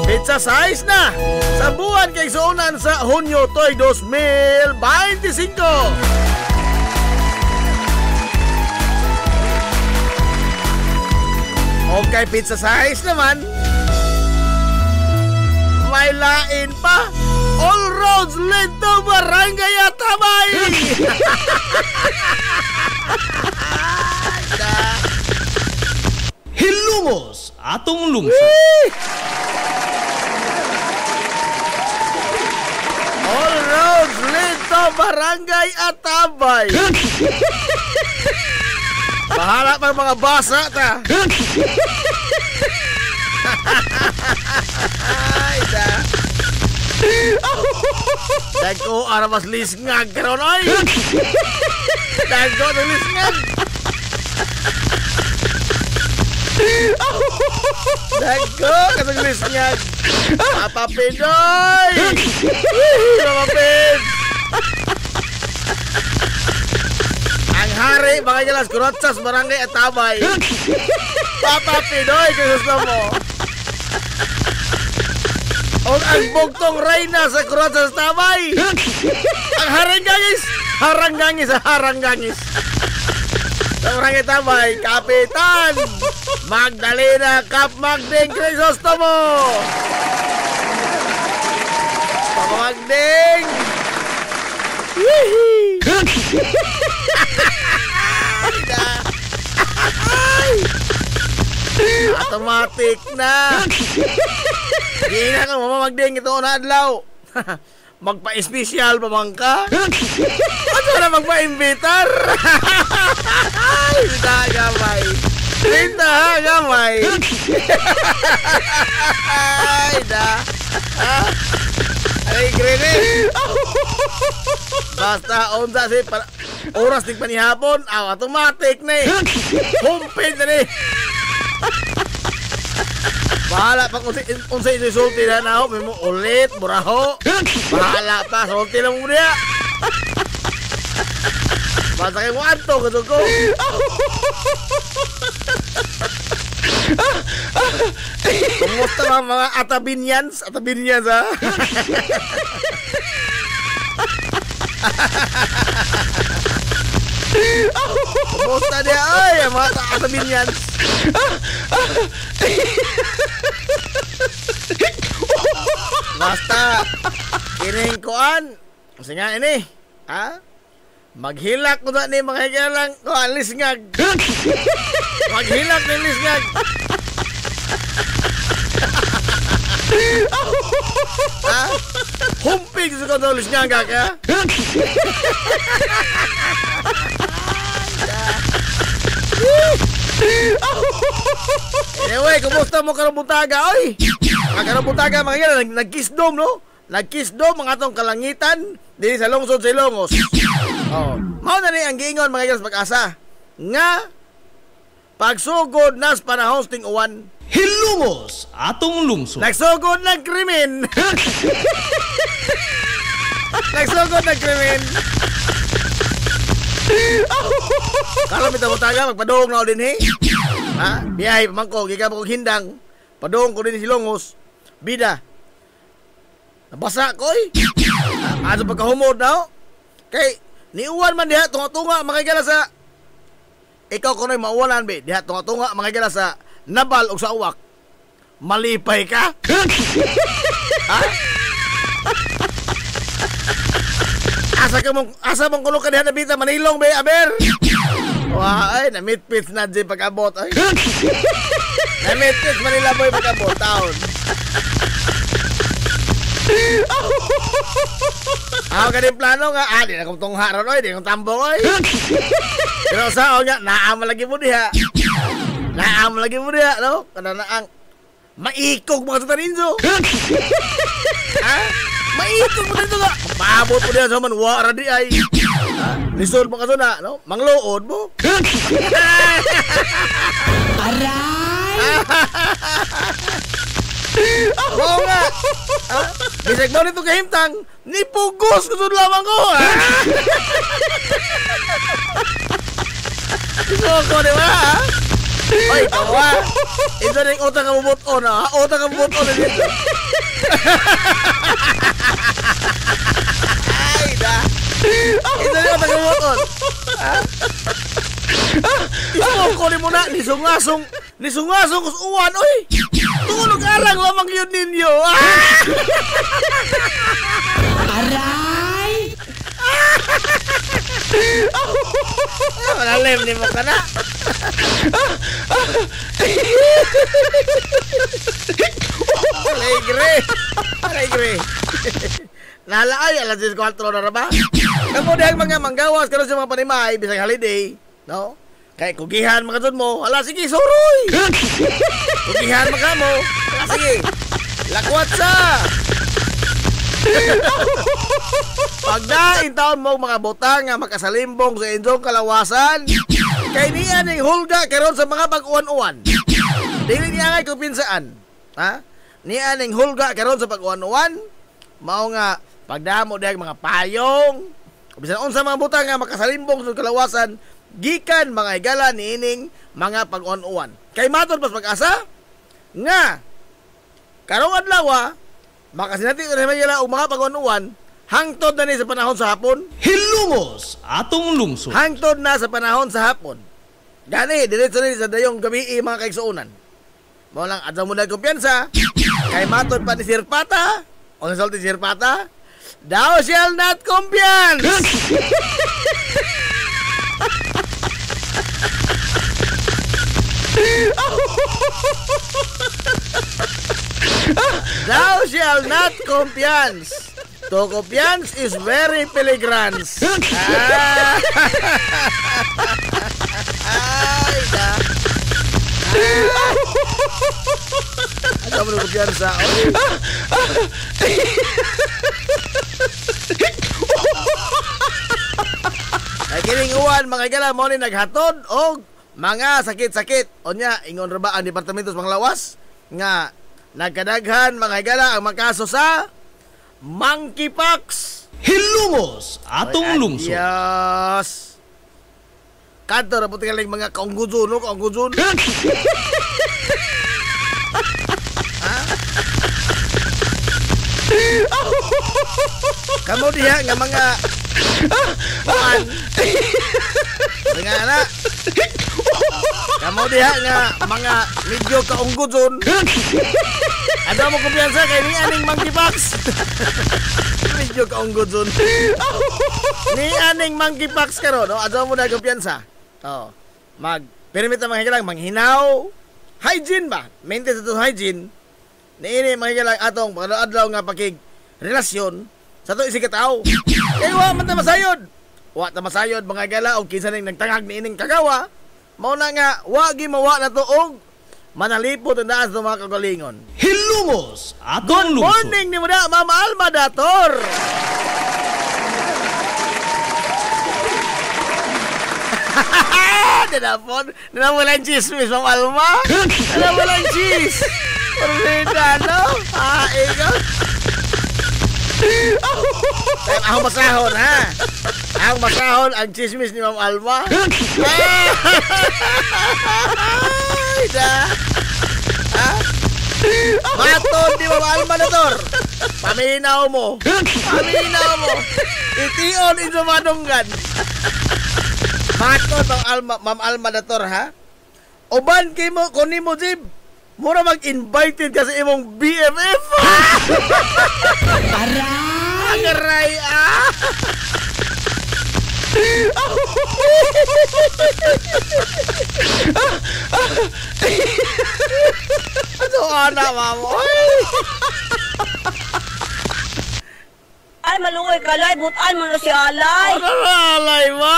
Pizza size na sa buwan kay suunan sa Hunyo toy 2025. Okay, pizza size naman. May lain pa. All roads lead to Barangay Atabay. Hilungos atong lungsod. All roads lead to Barangay Atabay. Bahala pa mga basa ta. Ay da. Dagko ara mas lisngag karon ay. Dagko na lisngag. Dagko kasang lisngag. Papa Pinoy. Papa Pin. Ang hari mga galas kurotsas Barangay Atabay. Papa Pinoy kung gusto mo. O ang bugtong reyna sa kurotsas Atabay. Ang haranggangis sa Barangay Atabay, Kapitan Magdalena Cap Magding Crisostomo. Papa Magding. Automatic na. Di na ka mamamagding ito na adlaw. Magpa-espesyal pa man ka? Ano na magpa-imbitar? Ay, gamay. Gamay. Ay, Ay, grene. Basta, unsa si oras ning panihapon, automatic na eh. Homepage na eh. Bahala pa kung unsay isulti na ako, may mo ulit, buraho. Bahala pa, sulti lang mo niya. Basta kayo mo anto, katog ko. Kumusta mga atabinyans? Atabinyans, ha? Kumusta niya? Ay, mga atabinyans. Basta, kining kuan. Kasi nga ini, ha? Maghilak ko na ni mga higalang kuan, lisngag. Maghilak ni lisngag. Ha? Humpig sa kong lisngag ka? Anyway, kumusta mo karabutaga, oy? Karabutaga, mga higalang, nag-kisdom, no? Nag-kisdom ang atong kalangitan dili sa lungsod sa Ilongos. Oh, mao na ni ang giingon mga higalang pag-asa nga pagsugod nas panahon ting uwan. Hilumos atong lungsod. Nagsugod ng krimen. Nagsugod ng krimen. Kala mi taga magpadong na din he. Ha? Biyahe pamangko gikan ko hindang. Padong ko din si Ilongos. Bida. Nabasa ko eh. Ano pagkahumod na kay niuwan man diha tunga-tunga mga higala sa ikaw kuno'y mauwalan be diha tunga-tunga mga higala sa nabal o sa uwak. Malipay ka? Ha? Asa mong kulong ka diha nabita manilong be aber? Wah, ay namitpit na di pag-abot ay. Namitpit Manila boy pag-abot taon. Ako ganyan plano nga, di na kong tungha ron, di na kong tambong, oy. Pero sa nga, naama lagi mo diha. Naama lagi mo diha, no? Kada na ang maikog mga sataninso. Ha? Maikog mo dito nga. Paabot mo diha sa man, wara di ay. Lisod mo ka na, no? Manglood mo. Aray! Oo nga. Bisag mo nito kahimtang, nipugos ko doon lamang ko. Gusto ko, di ba? Oy, kawa. Ito na yung utang ka bubuton, ha? Utang ka bubuton na dito. Ay, da. Ito na yung utang ka bubuton. Gusto ko ni mo na, nisungasong ko sa uwan, oy. Tulog arang lamang yun ninyo. Aray! Malalim ni mo ka na. Alegre. Nalaay, alas 4 na ba? Kamu dihang mga manggawas karon sa mga panimay, bisang holiday, no? Kay kugihan mga dun mo, ala sige, suroy! Kugihan mga mo, ala sige, lakwat sa! Pagdaing taon mo mga botang nga makasalimbong sa inyong kalawasan, kay niya ning hulga karon sa mga pag-uwan-uwan. Dili niya ngay kupinsaan, ha? Niya ning hulga karon sa pag-uwan-uwan, mao nga pagdamo dihang mga payong, bisan unsa mga butang nga makasalimbong sa kalawasan, gikan mga higala niining mga pag-uwan-uwan. Kay maton pas pag-asa nga karong adlaw makasinati ko na higala og mga pag-uwan-uwan hangtod na ni sa panahon sa hapon. Hilumos atong lungsod. Hangtod na sa panahon sa hapon. Gani diretso ni sa dayong gabi mga kaigsuonan. Mao lang adto mo na kumpiyansa kay maton pa ni Sir Pata. O nasalti Sir Pata, thou shall not kumpiyansa. Thou shall not confiance. To confiance is very filigrans. Ay, da. Ano mo na kumpiyansa? Ay kining uwan mga igala mo ni naghatod og mga sakit-sakit. Onya ingon ra ba ang departamento sa panglawas nga nagkadaghan mga igala ang mga kaso sa monkeypox. Hilumos atong lungsod. Yes. Kanto ra puti kaling mga kaunggudun, no? Kaunggudun. Kamu diha nga mga kuan. Nga na. Kamu diha nga mga medyo kaunggudun. Ano mo kumpiyansa kay ni aning monkeypox? Medyo kaunggudun. Ni aning monkeypox karon, no? Ano mo na kumpiyansa? Oh. Permit na mga lang manghinaw. Hygiene ba? Maintain sa hygiene. Niini mga lang atong pagkadlaw nga pakig relasyon sa to isig katao. Kay wa man ta masayod. Wa ta masayod mga gala og kinsa ning nagtangag niining kagawa. Mao na nga wa gi mawa na to og manalipot ang daan sa mga kagalingon. Hilumos Good atong lungsod. morning ni mo na, Ma'am Alma Dator. Nanawala ang chismis, Ma'am Alma. Nanawala ang cheese. Orleda, no? Ikaw. Ako masahon, ha? Ako masahon ang chismis ni Ma'am Alma. Ay, da. Ha? Matod ni Ma'am Alma Dator. Paminaw mo. Paminaw mo. Itiyon ito madunggan. Matod Ma'am Alma Dator, ha? Uban kay mo, kunin mo, Jib. Mura mag-invited ka sa imong BFF. Aray! Aray, ah! Ano anak, mamo? Ay, malungoy ka, Lay. Butaan mo na si Alay. Ano na, Alay, ma?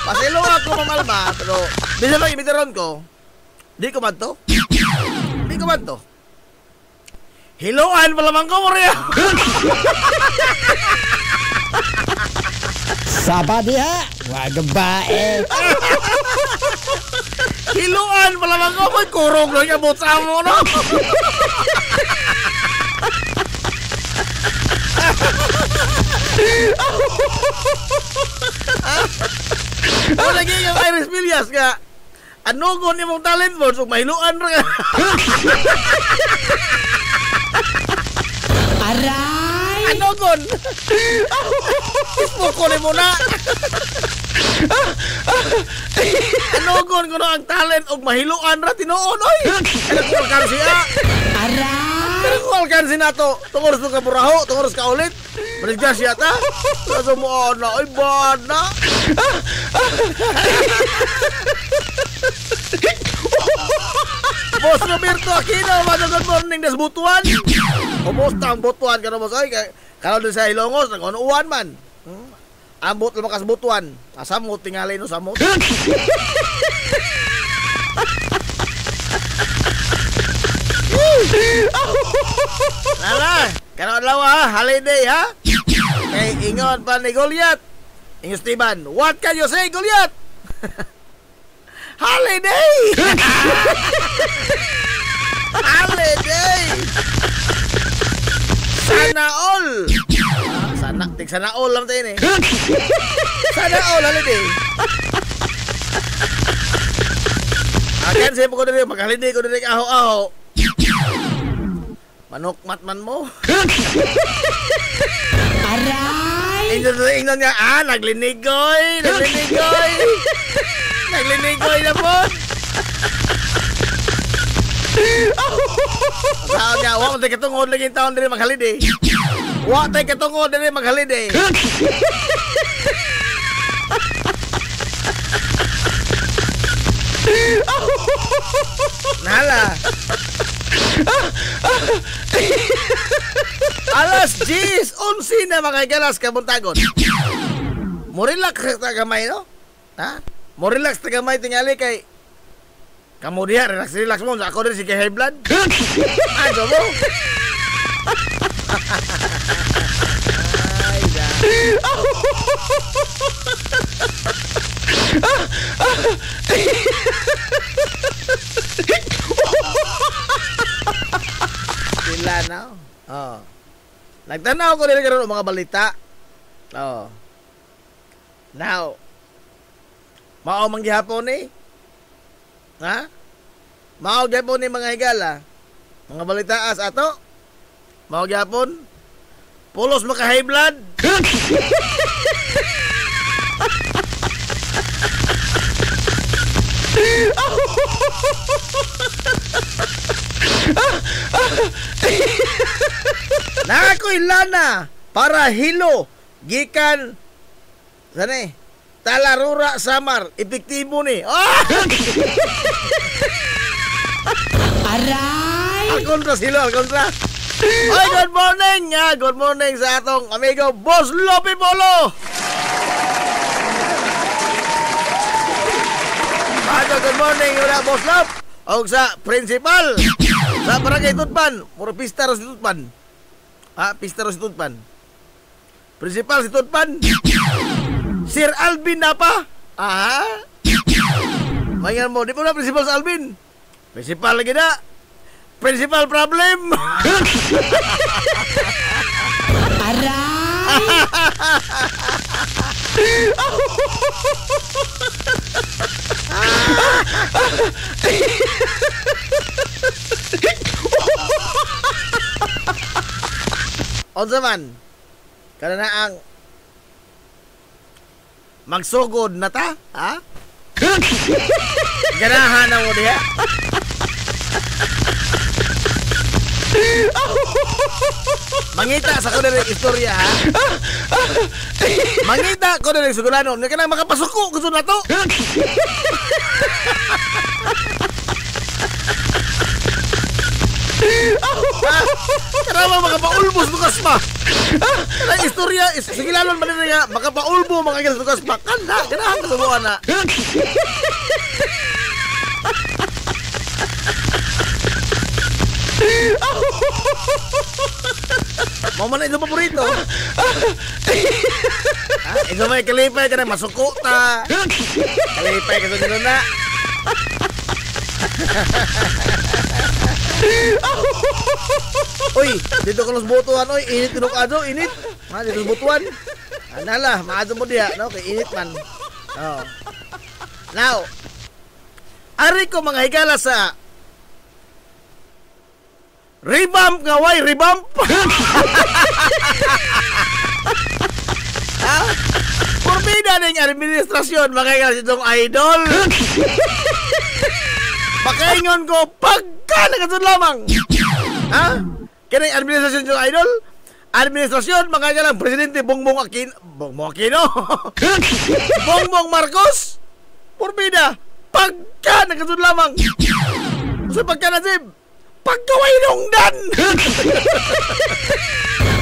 Pasilo ako, Ma'am Alma, pero bisa lang imitaron ko. Di ko man to. Di ko man to. Hiluan pa lamang ko, Maria. Saba diha, wag bae. Hiluan pa lamang ko, magkurog lang yung butsa mo, no? Ano lagi yung Iris Villas nga? Ano ko ni mong talent mo? So mahiluan ra ka. Aray! Ano kon? Ispo ko ni mo na. Ano kon kuno ang talent og mahiluan ra tinuon oy. Ano ko kan siya? Aray! Pero ko kan sinato. Tungod sa kaburaho, tungod sa kaulit. Berjas siya ta. Sa mo na oy bana. Boss Roberto Aquino, good morning des butuan. Kumusta ang butuan ka na boss? Ay, kalau din sa Ilongos, nag-unuan man. Ambot lumakas butuan. Asamot, tingali no samot. Nala, kana adlaw ha, holiday ha. Kay ingon pa ni Goliath. Ingon Steven, what can you say, Goliath? Holiday! Holiday! Sana all! Sana all lang tayo eh. Sana all holiday. Akan siya po ko din, mag-holiday ko din aho-aho. Manok matman mo. Aray! Ingnan niya, naglinigoy. Naglinigoy na po. Taon niya, wa tay katungod lagi taon diri mag-holiday. Wa tay katungod diri mag-holiday. Nala. Alas 10, 11 na mga galas kabuntagon. Mo relax ta gamay no? Ha? Mo relax ta gamay tingali kay kamu dia relax mo ako din si high blood. Ano mo? Ay da. Sila na. Oh. Nagtanaw ko din karon mga balita. Oh. Now. Mao man gihapon ni. Ha? Mao gihapon ni mga higala. Mga balitaas ato. Mao gihapon. Pulos maka high blood. Nakoy lana para hilo gikan sani Talarura Samar epektibo ni. Aray! Al kontra sila, al kontra. Ay, good morning nga. Good morning sa atong amigo Boss Lopi Polo. Good morning ura Boss Lop. Og sa principal sa Barangay Tutpan, puro pista ro si Tutpan. Pista ro si Tutpan. Principal si Tutpan. Sir Alvin na pa. Mayan mo, di po na principal sa Alvin. Principal lagi na. Principal problem. Aray! Unsa man? Kana na ang magsugod na ta, ha? Ganahan na mo diha. Mangita sa ko diri istorya, ha? Mangita ko diri sugulanon, nya kana makapasuko gusto na to. Karama makapaulbos bukas pa. Kana istorya sigilanon man nga makapaulbo mga gilas bukas pa. Kana ganahan ko mo ana. Mau mana itu paborito? Ito may kalipay ka na masuko ta. Kalipay ka sa na. Uy, dito ka los butuan, oy, init kinuk ado, init. Dito butuan. Analah, maado mo dia, no, kay init man. Oh. Now, ari ko mga higala sa revamp nga way revamp. Purbida ning administrasyon mga higala itong idol. Pakaingon ko pagka nagasun lamang. Kaya administrasyon yung idol. Administrasyon mga higala Presidente Bongbong Aquino. Bongbong Marcos. Purbida pagka nagasun lamang. So pagka nasib pagkaway nungdan.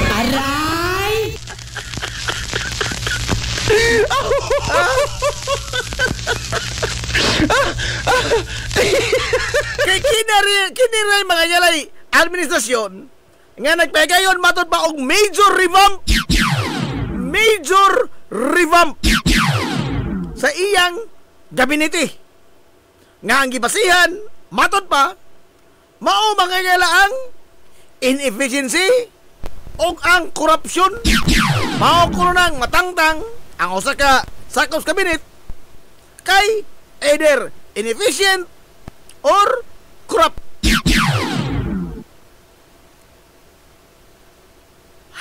Aray! Kay kiniray mga yalay administrasyon nga nagpegayon matod pa og major revamp sa iyang gabinete nga ang gibasihan matod pa mao mga yala ang inefficiency og ang korupsyon. Mao kuno nang matangtang ang usa ka sakos kabinet kay either inefficient or corrupt.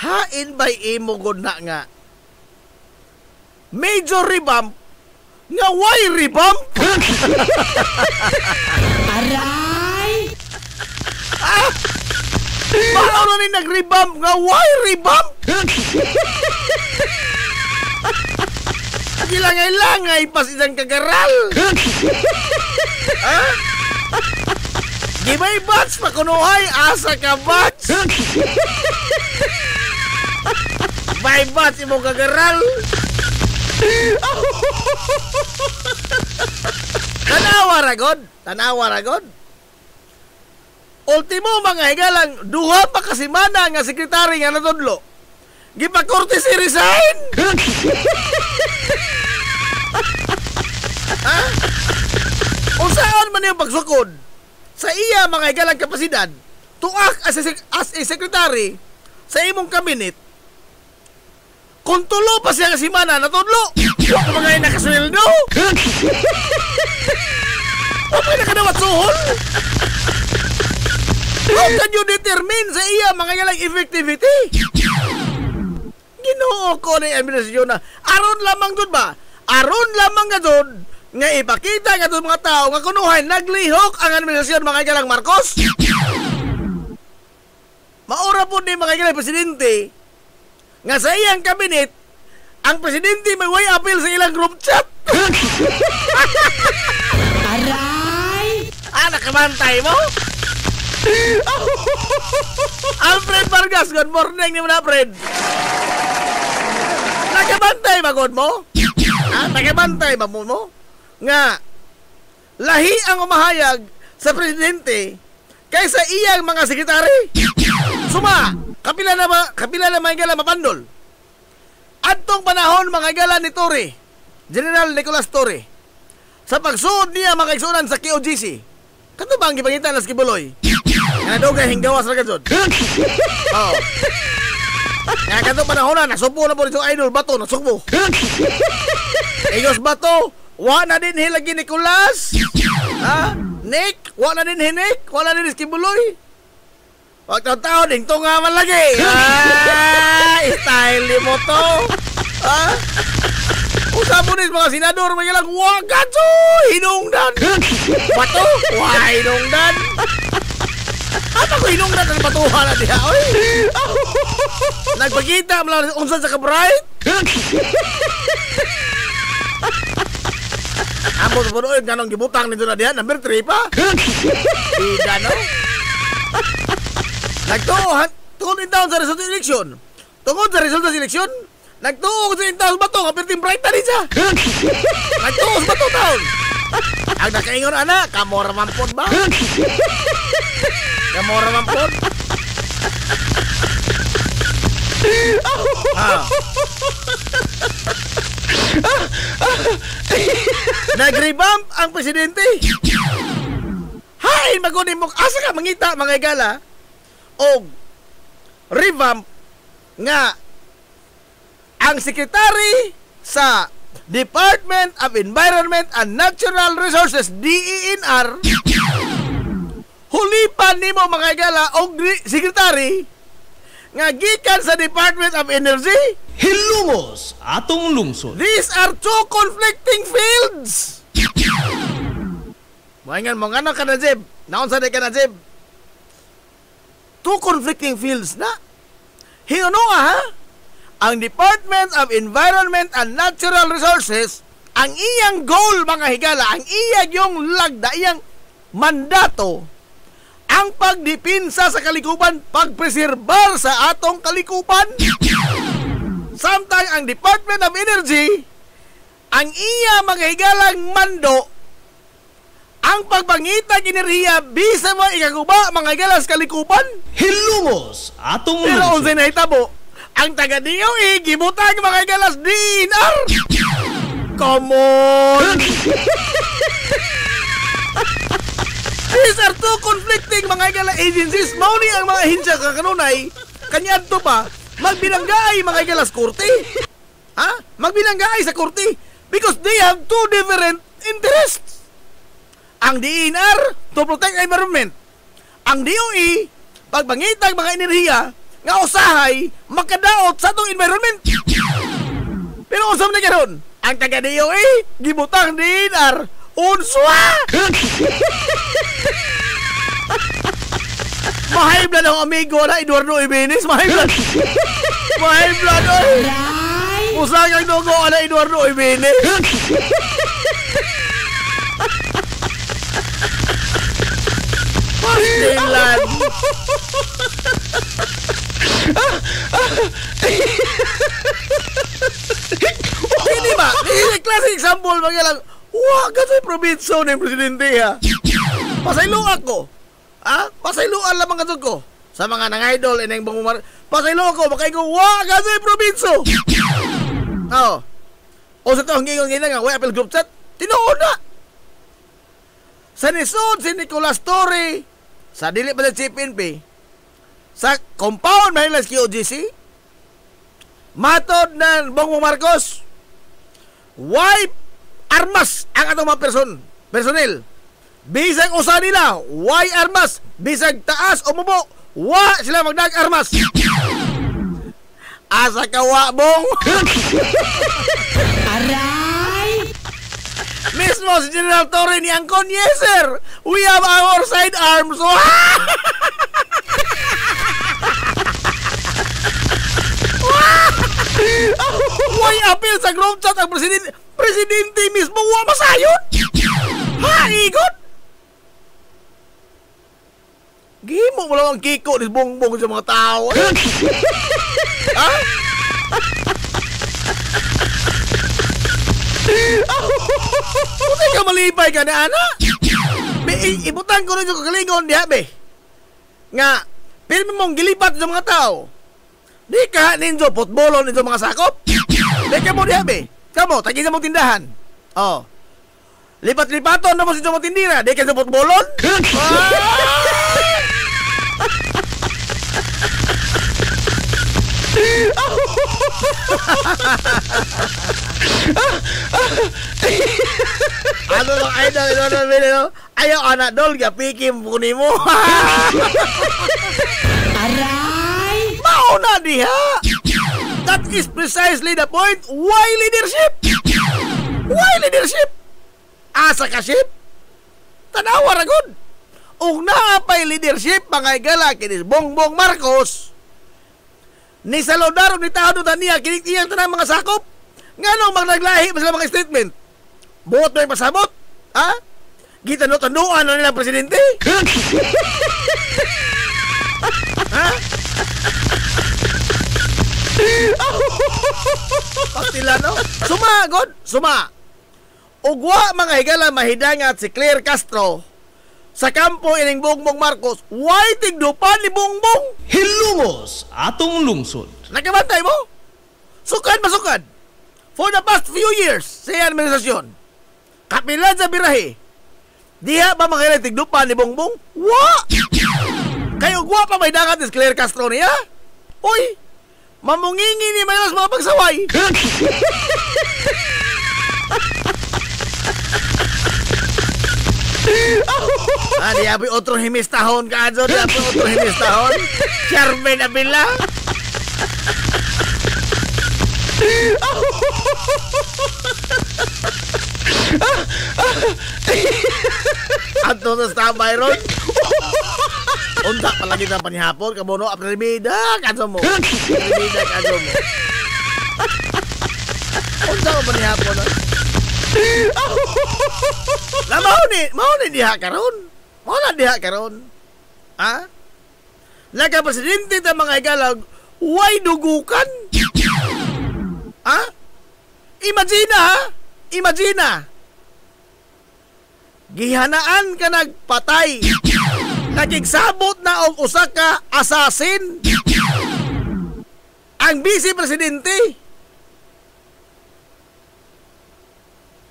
Hain by imo gud na nga major revamp nga why revamp? Aray! Bakaw na ni nag-revamp nga why revamp? Gilangay-langay pas isang kagaral. Ha? Gibay batch pakunuhay asa ka batch. May batch imong kagaral. Tanawa ragod. Ultimo mga higalang duha pa kasimana nga sekretary nga natudlo. Gipakorte si resign. Ha? Unsaon man yung pagsukod sa iya mga higalang kapasidad tuak as a secretary sa imong kabinet kung tulo pa siya nga simana natudlo kung mga nakasweldo o may nakadawat suhol. How can you determine sa iya mga higalang effectivity? Ginoo ko na yung administrasyon na aron lamang dun ba? Aron lamang nga dun nga ipakita nga dun mga tao nga kunuhay naglihok ang administrasyon mga higalang Marcos. Maura po ni mga higalang presidente nga sa iyang kabinet ang presidente may way appeal sa ilang group chat. Aray! Nakabantay mo? Alfred Vargas, good morning ni mo na, Fred. Nakabantay ba god mo? Nakabantay ba mo? Nga lahi ang umahayag sa presidente kaysa iyang mga sekretary. Suma, kapila na mga gala mapandol. Adtong panahon mga gala ni Torre, General Nicolas Torre, sa pagsuod niya mga igsunan sa KOGC. Kato ba ang gipangitan na Skibuloy? Nga daw kay hinggawas na gazod. Oo. Nga kato panahon na, nasupo na po rin idol, Bato, nasupo. Eyos Bato, wa na din hilagi Nicolas. Ha? Nick, wa na din hinik, wa na din Skibuloy. Wag tao ding to nga man lagi. Style mo to. Ha? Usapon din mga senador, mga lang, wagato, hinungdan. Bato, wah, hinungdan. Ano ko hinungdan ang batuhan na diha, oy? Nagpagkita, malang unsan sa kabright. Amo sa punoy, ganong gibutang nito na diha, number 3 pa. Ida, no? Nagtuhan, tungkol in town sa result ng eleksyon. Tungkol sa result ng eleksyon, nagtuog sa intaw Bato, kapirting bright na rin siya. Nagtuog sa Bato taon. Ang nakaingon anak, kamora mampod ba? Kamora mampod? Nag-revamp ang presidente. Hay, magunin mo. Asa ka mangita, mga igala? O revamp nga ang sekretary sa Department of Environment and Natural Resources DENR hulipan nimo mga igala og sekretary nga gikan sa Department of Energy. Hilumos atong lungsod. These are two conflicting fields. Moingan mo ngano ka na Jeb? Naon sa ka na Jeb? Two conflicting fields na. Hiuno ha? Ang Department of Environment and Natural Resources, ang iyang goal mga higala, ang iyang yung lagda, iyang mandato, ang pagdipinsa sa kalikupan, pagpreserbar sa atong kalikupan. Samtang ang Department of Energy, ang iya mga higalang mando, ang pagpangitag enerhiya bisa mo ikaguba mga higalas kalikupan. Hilumos atong pero lungsod. unsay nahitabo? Ang taga-DOE, gibutang mga galas DNR. Come on! These are two conflicting mga gala agencies. Mauni ang mga hinsya kakanunay. Kanyad to pa, magbilanggaay mga galas kurti. Ha? Magbilanggaay sa kurti. Because they have two different interests. Ang DNR, to protect environment. Ang DOE, pagbangitag mga enerhiya, nga usahay makadaot sa itong environment. Pero usap na karon, ang taga-DOE gibutang DNR unswa. Mahay blood ang amigo na Eduardo Ibenes. Mahay blood. Mahay blood, oy. Usang ang dugo na Eduardo Ibenes. Pastilan. Hindi ba? Hindi klase example mga lang. Wah, kasi probinsyo ng presidente ha. Pasaylo ako. Ha? Pasayloan lang mga ko. Sa mga nang-idol inang bangumar. Pasaylo ako, makay ko, wah, kasi probinsyo. Oo. O sa ito, hingin nga, way apel group chat. Tinuon na. Sa nisod, si Nicolas Torre, sa dili pa ng CPNP, sa compound Mahilas QOGC, matod ng Bongbong Marcos, wipe armas ang atong mga personel. Bisag usa nila, why armas? Bisag taas o mubo, wa sila magdag armas. Asa ka wa, Bong? Aray! Mismo si General Torre ni Angkon, yes sir, we have our sidearms. Why appeal sa group chat ang presidente mismo wa masayon? Ha, igot? Gimo mo lang ang kiko ni Bongbong sa mga tao. Ha? Puti ka malipay ka na, ana? Ibutan ko rin yung kakalingon diha, be. Nga, pirmi mong gilipat sa mga tao. Di ka ninyo potbolon ninyo mga sakop. Di ka mo diha, be. Kamo, tagin sa mong tindahan. Oh. Lipat-lipaton na mo sa mong tindira. Di ka sa potbolon. Ano lang idol, ayaw anak dol, gapikim po ni mo. Aray! Mauna diha. That is precisely the point. Why leadership? Why leadership? Asa ka ship? Tanawa ragod. Ug naapay leadership mga igala kini Bongbong Marcos. Ni saludar ni taado taniya kining iyang tanang mga sakop. Nganong magnaglahi ba sila mga statement? Buot may pasabot? Ha? Gitano-tanuan na nilang presidente? Ha? Pastilano? Suma, God? Suma. Ugwa mga higala mahidangat si Claire Castro sa kampo ining Bongbong Marcos. Why tigdupan ni Bongbong? Hilumos atong lungsod. Nakabantay mo? Sukad masukad. For the past few years sa administrasyon, kapilan sa birahe, diha ba mga tigdupan ni Bongbong? Wa! Kayo gwa pa may dagat ni Claire Castro niya? Uy! Mamungingi ni Mayros mga pagsaway. Di apoy otro himistahon ka, Adso. Di apoy otro himistahon. Charmen Abila. Ato sa stabay ron. Unta pala kita panihapon. Kabono, apremida, Adso mo. Apremida, Adso mo. Unta ko panihapon, no? Na mau ni diha karon. Mau na diha karon. Ha? Laga presidente ta mga igalag, way dugukan. Ha? Imagine ha? Imagine. Gihanaan ka nagpatay. Nagigsabot na og usa ka assassin. Ang vice presidente.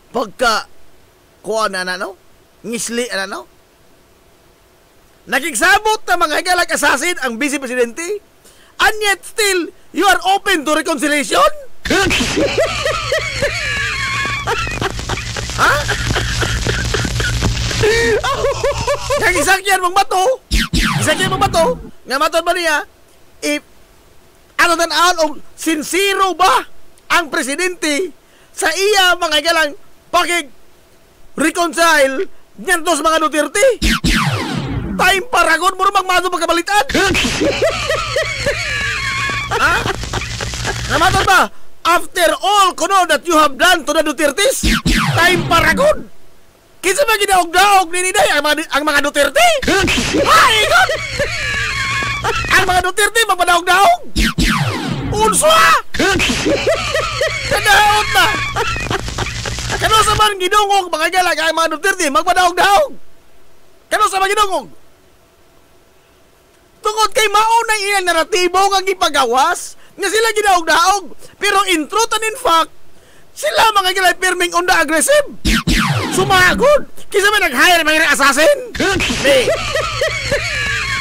Pagka kuha na no? Ngisli na no? Nakigsabot na mga higalag assassin ang vice presidente, and yet still you are open to reconciliation? Ha? Nagisakyan mong bato. Isakyan mong bato. Nga matod ba niya? If ano tanaan o sincero ba ang presidente sa iya mga higalang pakig reconcile niyan to sa mga Duterte? Time paragon mo namang mato pagkabalitan. Ha? Namatod ba? After all kuno that you have done to the Dutertes, time paragon. Kinsa ba ginaog-daog ni Niday ang mga Duterte? Ay, God! Ang mga Duterte magpadaog-daog. Unswa! Kadaot na! Kano sa man ginungog mga galag ang mga Duterte magpadaog-daog? Kano sa man ginungog? Tungod kay maunang iyang naratibo nga gipagawas nga sila ginaog-daog, pero in truth and in fact sila mga gilay pirming onda aggressive. Sumagod. Kinsa may nag-hire mga assassin?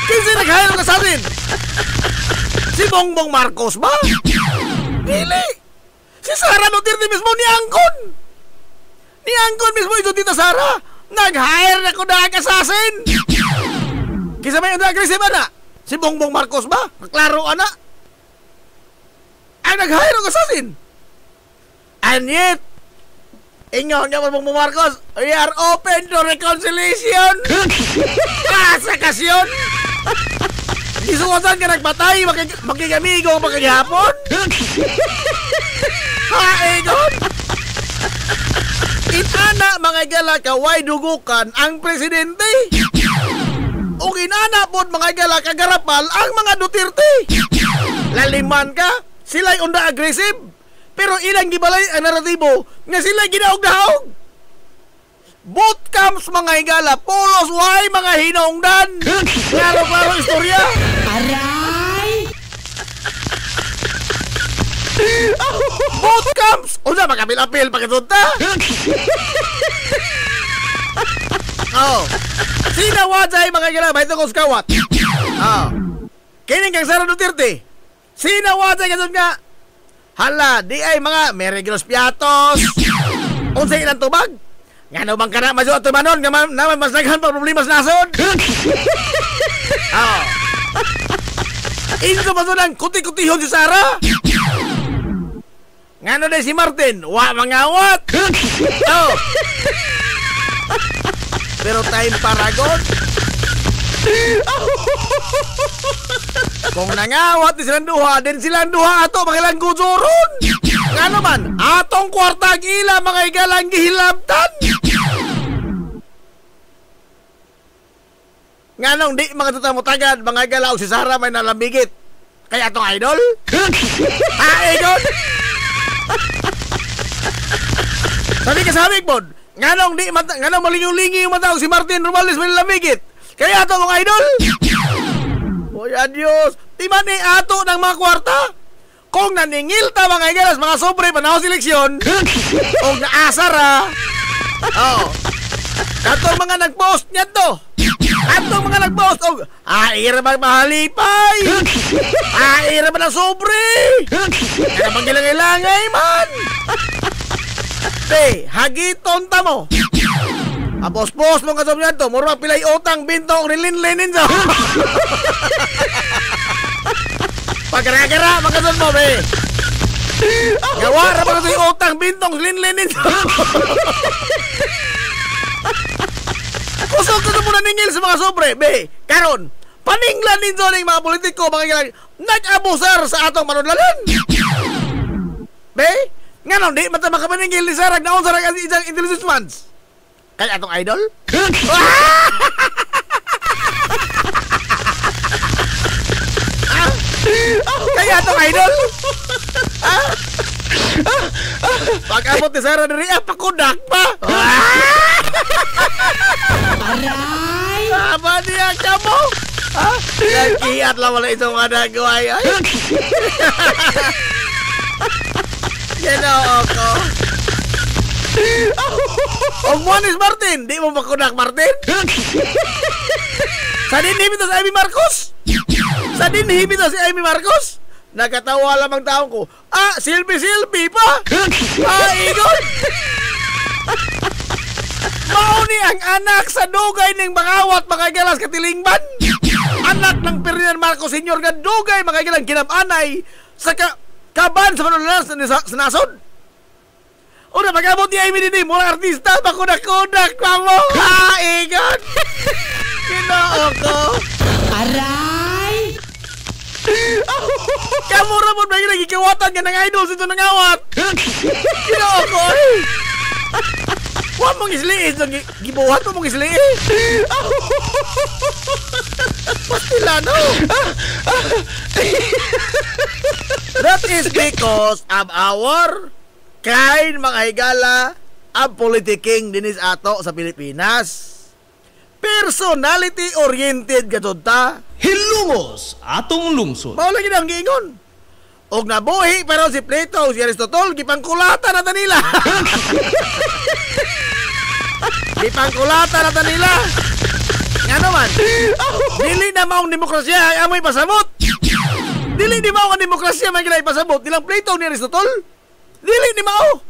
Kinsa nag-hire ng assassin? Si Bongbong Marcos ba? Dili. Si Sara Duterte mismo ni Angkon. Ni Angkon mismo ito dito Sara. Nag-hire na ko na assassin. Kinsa may onda aggressive ana? Si Bongbong Marcos ba? Klaro ana. Ang nag-hire ng assassin. And yet, inyo niya Bongbong Marcos, we are open to reconciliation. Kasakasyon. Isuwasan ka nagpatay, magkikamigo magkagihapon. Haegon. Inana mga gala kaway dugukan ang presidente. O inana po mga gala kagarapal ang mga Duterte. Laliman ka, sila'y onda aggressive. Pero ilang gibalay ang naratibo nga sila ginaog-daog. Boot camps mga higala, polos way mga hinongdan. Klaro-klaro istorya. Aray! Boot camps! Una, magapil-apil pagkatunta. Oh. Sinawadzay mga higala, may itong uskawat. Oh. Kining kang Sara Duterte. Sinawadzay kasod nga, hala, di ay mga mereglos piatos. Unsay ilang tubag? Nga no bang ka na maso at tumanon nga naman mas naghan pa problema sa nasod. Oh. Inso maso ng kuti-kutihon si Sara. Nga no din si Martin, wa mangawat. Oh. Pero time paragon. Kung nangawat ni silang duha, din silang duha ato makilang guzuron. Nga naman, atong kwartag ila mga igalang gihilabtan. Nga nung di mga tutamutagad, mga igalaw si Sara may nalambigit. Kaya atong idol? Ha, idol? Sabi ka sabi po, nga nung malingaw-lingi yung matawag si Martin Romales may nalambigit. Kaya ato mga idol? Oy, adios. Di man ato ng mga kwarta. Kung naningil ta mga igalas, mga sobre panahon seleksyon. O naasara. Oh. Katong mga nag-post niyan to. Katong mga nag-post. O, ira ba mahalipay? Ira ba na sobre? Kaya bang ilang-ilangay man? Te, hagiton ta mo. Apos-pos mong kasama niyan to. Mura pilay utang bintong rilin-linin sa. Pagkara-gara, magkasama mo, be. Gawara pa kasi utang bintong rilin-linin sa. Kusog ko muna ningil sa mga sobre, be. Karon, paninglan ninyo ng mga politiko, mga galang nag-abusar sa atong manunlalan. Be, nga nung di mata makapaningil ni Sarag na unsarag ang isang intelligence funds. Kaya atong idol? Kaya atong idol? Pag-abot ni Sarah diri, pakudak pa. Aray! Apa dia kamu? Nagkiat lang wala itong mga nagaway. Ginoo ko. Og Juanis Martin, di mo makudak Martin? Sa dinhibit si Amy Marcos? Sa dinhibit si Amy Marcos? Nagkatawa lamang taong ko. Silbi pa? Igon? Mauni ang anak sa dugay ng bangawat mga galas katilingban. Anak ng Ferdinand Marcos Sr. nga dugay mga galang kinabanay sa kaban sa manulalas sa nasod. Una, pag-abot ni Amy dini, mula artista, pakudak-kudak pa mo. Igon! Ginoo ko. Kamu ra mo ba yung nagikawatan ka ng idol sito nangawat? Ginoo ko eh. Huwag mong isliin. Gibuhat mo mong isliin. Pastila, no? That is because of our kind mga higala ang politiking dinis ato sa Pilipinas. Personality-oriented katod ta. Hilungos atong lungsod. Mao lagi ang giingon. Og nabuhi pero si Plato, si Aristotle, gipangkulata na nila. Gipangkulata na nila. Nga naman, dili na maong demokrasya ay amoy pasabot. Dili ni mao ang demokrasya may ginay pasabot nilang Plato ni Aristotle. Dili ni mao.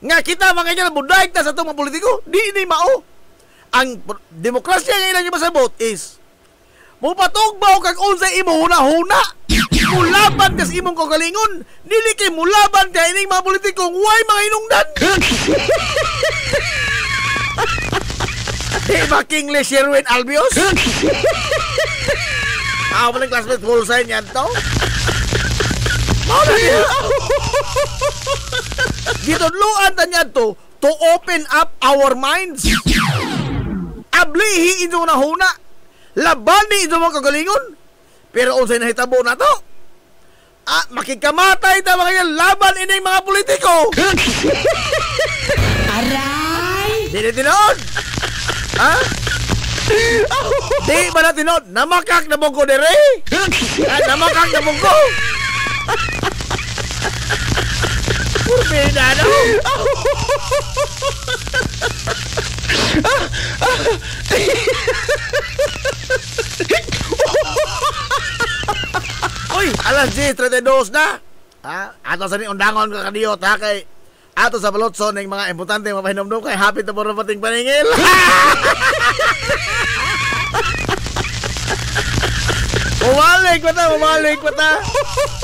Nga kita mga kanya budaig na sa itong mga politiko, di ni mao. Ang demokrasya nga ilang pasabot is mupatugbaw kag unsay imo huna-huna. Mulaban kas imong kagalingon, dili kay mulaban kay ining mga politikong way mga inungdan. Di ba King Le Sherwin Albios? Walang classmate full sign yan to. Gitudluan ta niyan to open up our minds. Ablihi ito na huna. Laban ni ito mga kagalingon. Pero unsay nahitabo na to? Makikamatay ta mga yan laban ining mga politiko. Aray! Di tinod. Ha? Di ba na tinod? Namakak na mong ko dere? Namakak na mong ko? Purbida no? Uy, alas 10:32 na. Ato sa ni undangon ka kadiyot ha kay ato sa balotson ng mga importante mapahinomdom kay happy to for pating paningil.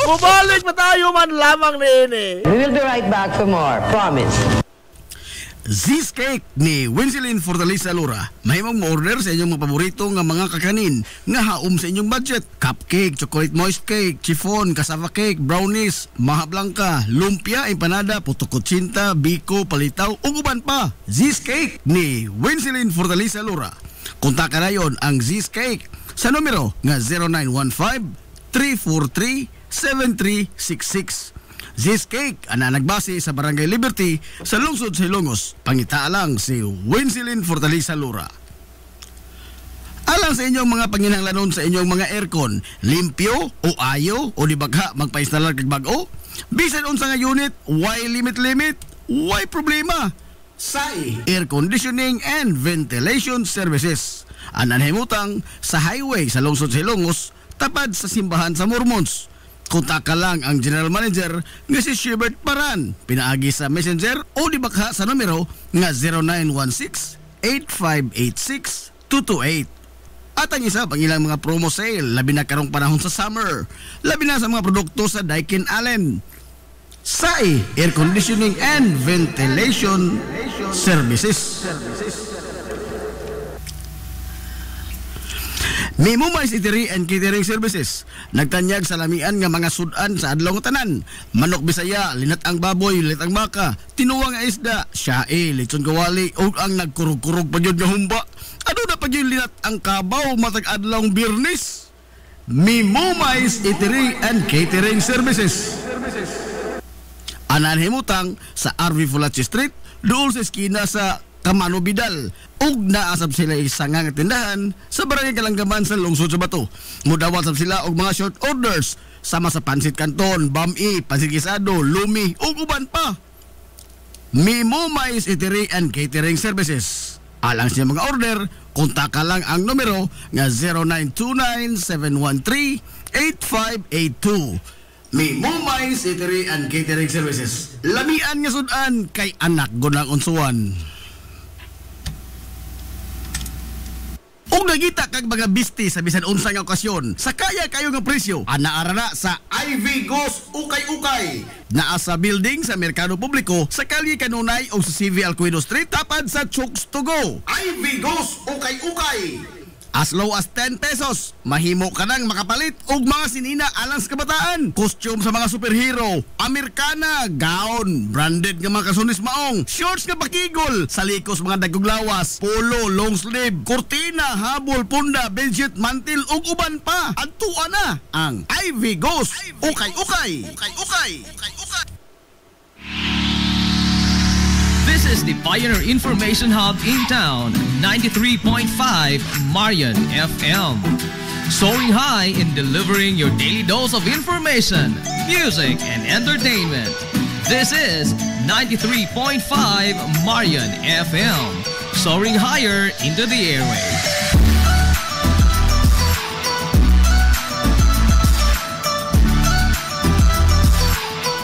Bumalik pa tayo man lamang ni ini. We will be right back for more. Promise. Z's Cake ni Winsilin Fortaleza Lura. Mahimong mo-order sa inyong mga paborito nga mga kakanin nga haom sa inyong budget. Cupcake, chocolate moist cake, chiffon, cassava cake, brownies, maha blanca, lumpia, empanada, puto kutsinta, biko, palitaw, ug uban pa. Z's Cake ni Winsilin Fortaleza Lura. Kontak na yon ang Z's Cake sa numero nga 0915-343-7366. Z's Cake ana nagbase sa Barangay Liberty sa lungsod sa Ilongos. Pangita lang si Winsilin Fortaleza Lura. Alang sa inyong mga panginahanglanon sa inyong mga aircon, limpyo o ayo o di bagha magpa-installer kag bag-o, bisan unsa nga unit, why limit, why problema? SAI Air Conditioning and Ventilation Services. Ananhimutang sa highway sa lungsod sa Ilongos, tapad sa simbahan sa Mormons. Kontak ka lang ang General Manager nga si Shubert Paran. Pinaagi sa Messenger o di bakha sa numero nga 0916-8586-228. At ang isa pang ilang mga promo sale, labi na karong panahon sa summer, labi na sa mga produkto sa Daikin Allen. SAI Air Conditioning and Ventilation Services. Mimumais Eatery and Catering Services. Nagtanyag sa lamian nga mga sudan sa adlaw nga tanan. Manok Bisaya, linat ang baboy, linat ang baka, tinuwa nga isda, syae, lechon kawali, o ang nagkurug-kurug pa yun nga humba. Ano na pa yun linat ang kabaw matag adlaw Birnis? Mimumais Eatery and Catering Services. Ananhimutang sa RV Fulachi Street, doon sa eskina sa Kamano Bidal. Ug naasab sila isang nga tindahan sa Barangay Kalanggaman sa lungsod sa Bato. Mudawat sab sila og mga short orders sama sa pansit canton, bami, pansit gisado, lumi ug uban pa. Mimumais Eatery and Catering Services. Alang sa mga order, kontak ka lang ang numero nga 0929-713-8582. Mimumais Eatery and Catering Services. Lamian nga sudan kay anak gunang unsuan. Kung nagita kag mga bisti sa bisan unsa nga okasyon, sa kaya kayo nga presyo, anaara na sa Ivy Ghost Ukay-Ukay. Naa sa building sa Merkado Publiko, sa Kalye Kanunay o sa CV Alcuino Street, tapad sa Chooks to Go. Ivy Ghost Ukay-Ukay. As low as 10 pesos, mahimo ka nang makapalit og mga sinina alang sa kabataan. Costume sa mga superhero, Amerikana, gown, branded nga mga kasunis maong, shorts nga pakigol, salikos mga dagog lawas, polo, long sleeve, kurtina, habol, punda, bedsheet, mantil ug uban pa. Adtuan na ang Ivy Ghost. Ukay-ukay. This is the Pioneer Information Hub in town, 93.5 Marian FM. Soaring high in delivering your daily dose of information, music, and entertainment. This is 93.5 Marian FM. Soaring higher into the airwaves.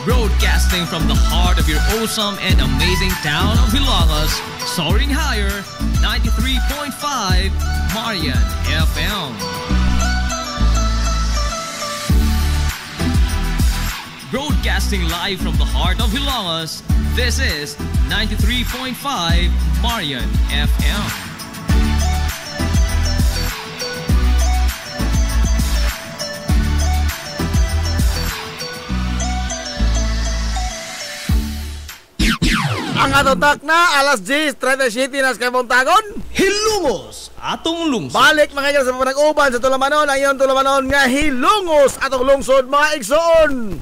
Broadcasting from the heart of your awesome and amazing town of Hilangas, soaring higher, 93.5 Marian FM. Broadcasting live from the heart of Hilangas, this is 93.5 Marian FM. Ang atotak na alas 10:37 na sa Kabuntagon. Hilungos atong lungsod. Balik mga igala sa panag-uban sa Tulamanon. Ang iyon Tulamanon nga hilungos atong lungsod mga igsoon.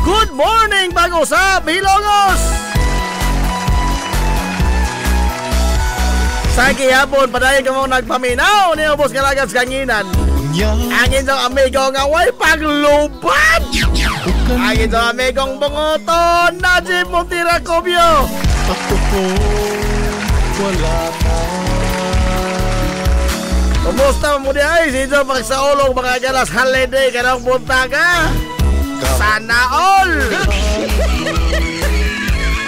Good morning bago sa Hilongos. Sa gihapon, padayon ka mo nagpaminaw ni Ubos Kalagat sa Kanginan. Ang inyong amigo nga way paglubat. Ang inyong amigong bungoton, Najib Montira Cobio. Ako po, wala ka. Kumusta mo di ay? Sinyo pagsaulong mga galas holiday ka ng buntaga. Sana all!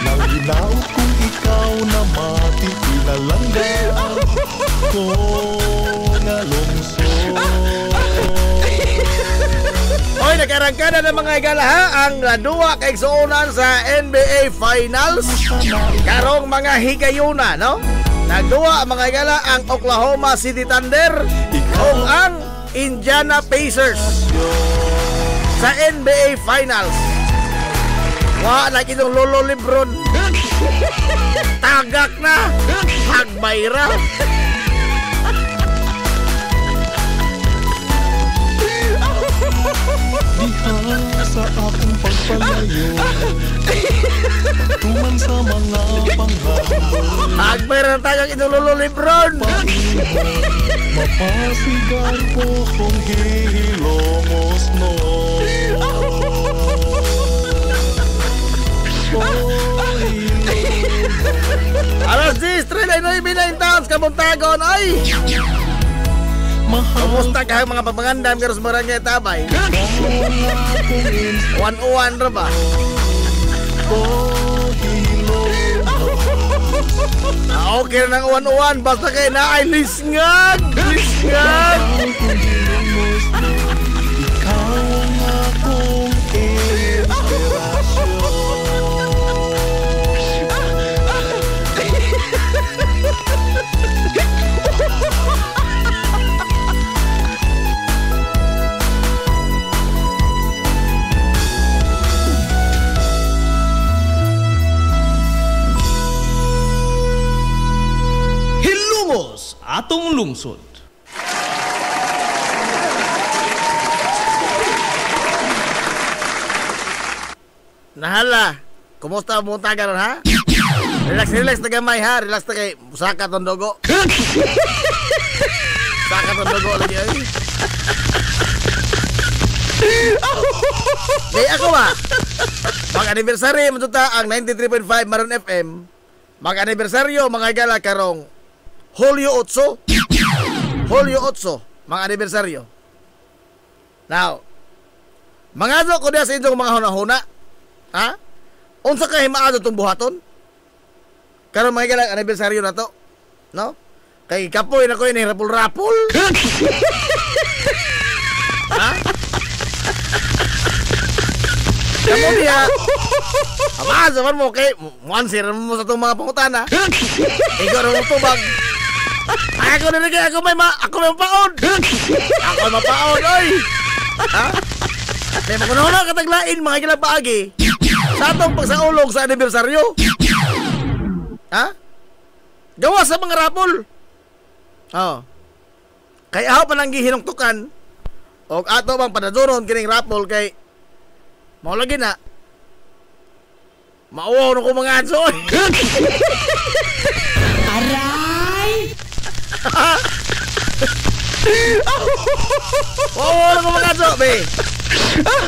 Nang ginaw kung ikaw na mati, ilalangga ko na lungsod. Oy, nagkarangkada ng mga igala ha, ang duwa kay igsuonan sa NBA Finals. Karong mga higayuna, no? Nagduwa ang mga igala ang Oklahoma City Thunder o ang Indiana Pacers sa NBA Finals. Wala kitong Lolo Lebron. Tagak na. Hagbayra. Diha sa akong pagpalayo, tuman sa mga panghamon. Hagbayra na tagak itong Lolo Lebron. Mapasigar po kong hilongos no. Alas 10:39 towns Kabuntagon ay kumusta ka mga pamangandam karon sa Barangay Tabay? 101 ra ba? Okay na ng 101 basta kay na ay lisngag. Ikaw ang akong inspirasyon. Hilungos atong lungsod. Nahala. Kumusta mo taga ron ha? Relax na gamay ha. Relax na kay saka tong dugo. Saka tong dugo lagi ay. Di ako ba? Mag-anniversary mo ang 93.5 Maroon FM. Mag-anniversaryo mga igala karong Hulyo 8. Hulyo 8 mga anniversaryo. Now, mga ko diya sa inyong mga hunahuna. Ha? Unsa ka himaado tong buhaton? Karon mga igala anniversaryo na to. No? Kay kapoy na ko ini rapul-rapul. Ha? Kamu dia. Ama zaman mo kay answer mo sa tong mga pangutana. Ikaw ra mo tubag. Ako na rin ako may mapaon. Ako may mapaon, oy. Ha? May makunaw kataglain mga kilang paagi sa atong pagsaulog sa anibersaryo. Ha? Gawa sa mga rapol. Oh. Kay aho pa nang gihinungtukan og ato bang padadoron kining rapol kay mao lagi na. Mauwaw na ko mga anso. Aray! Mauwaw na ko mga anso, be.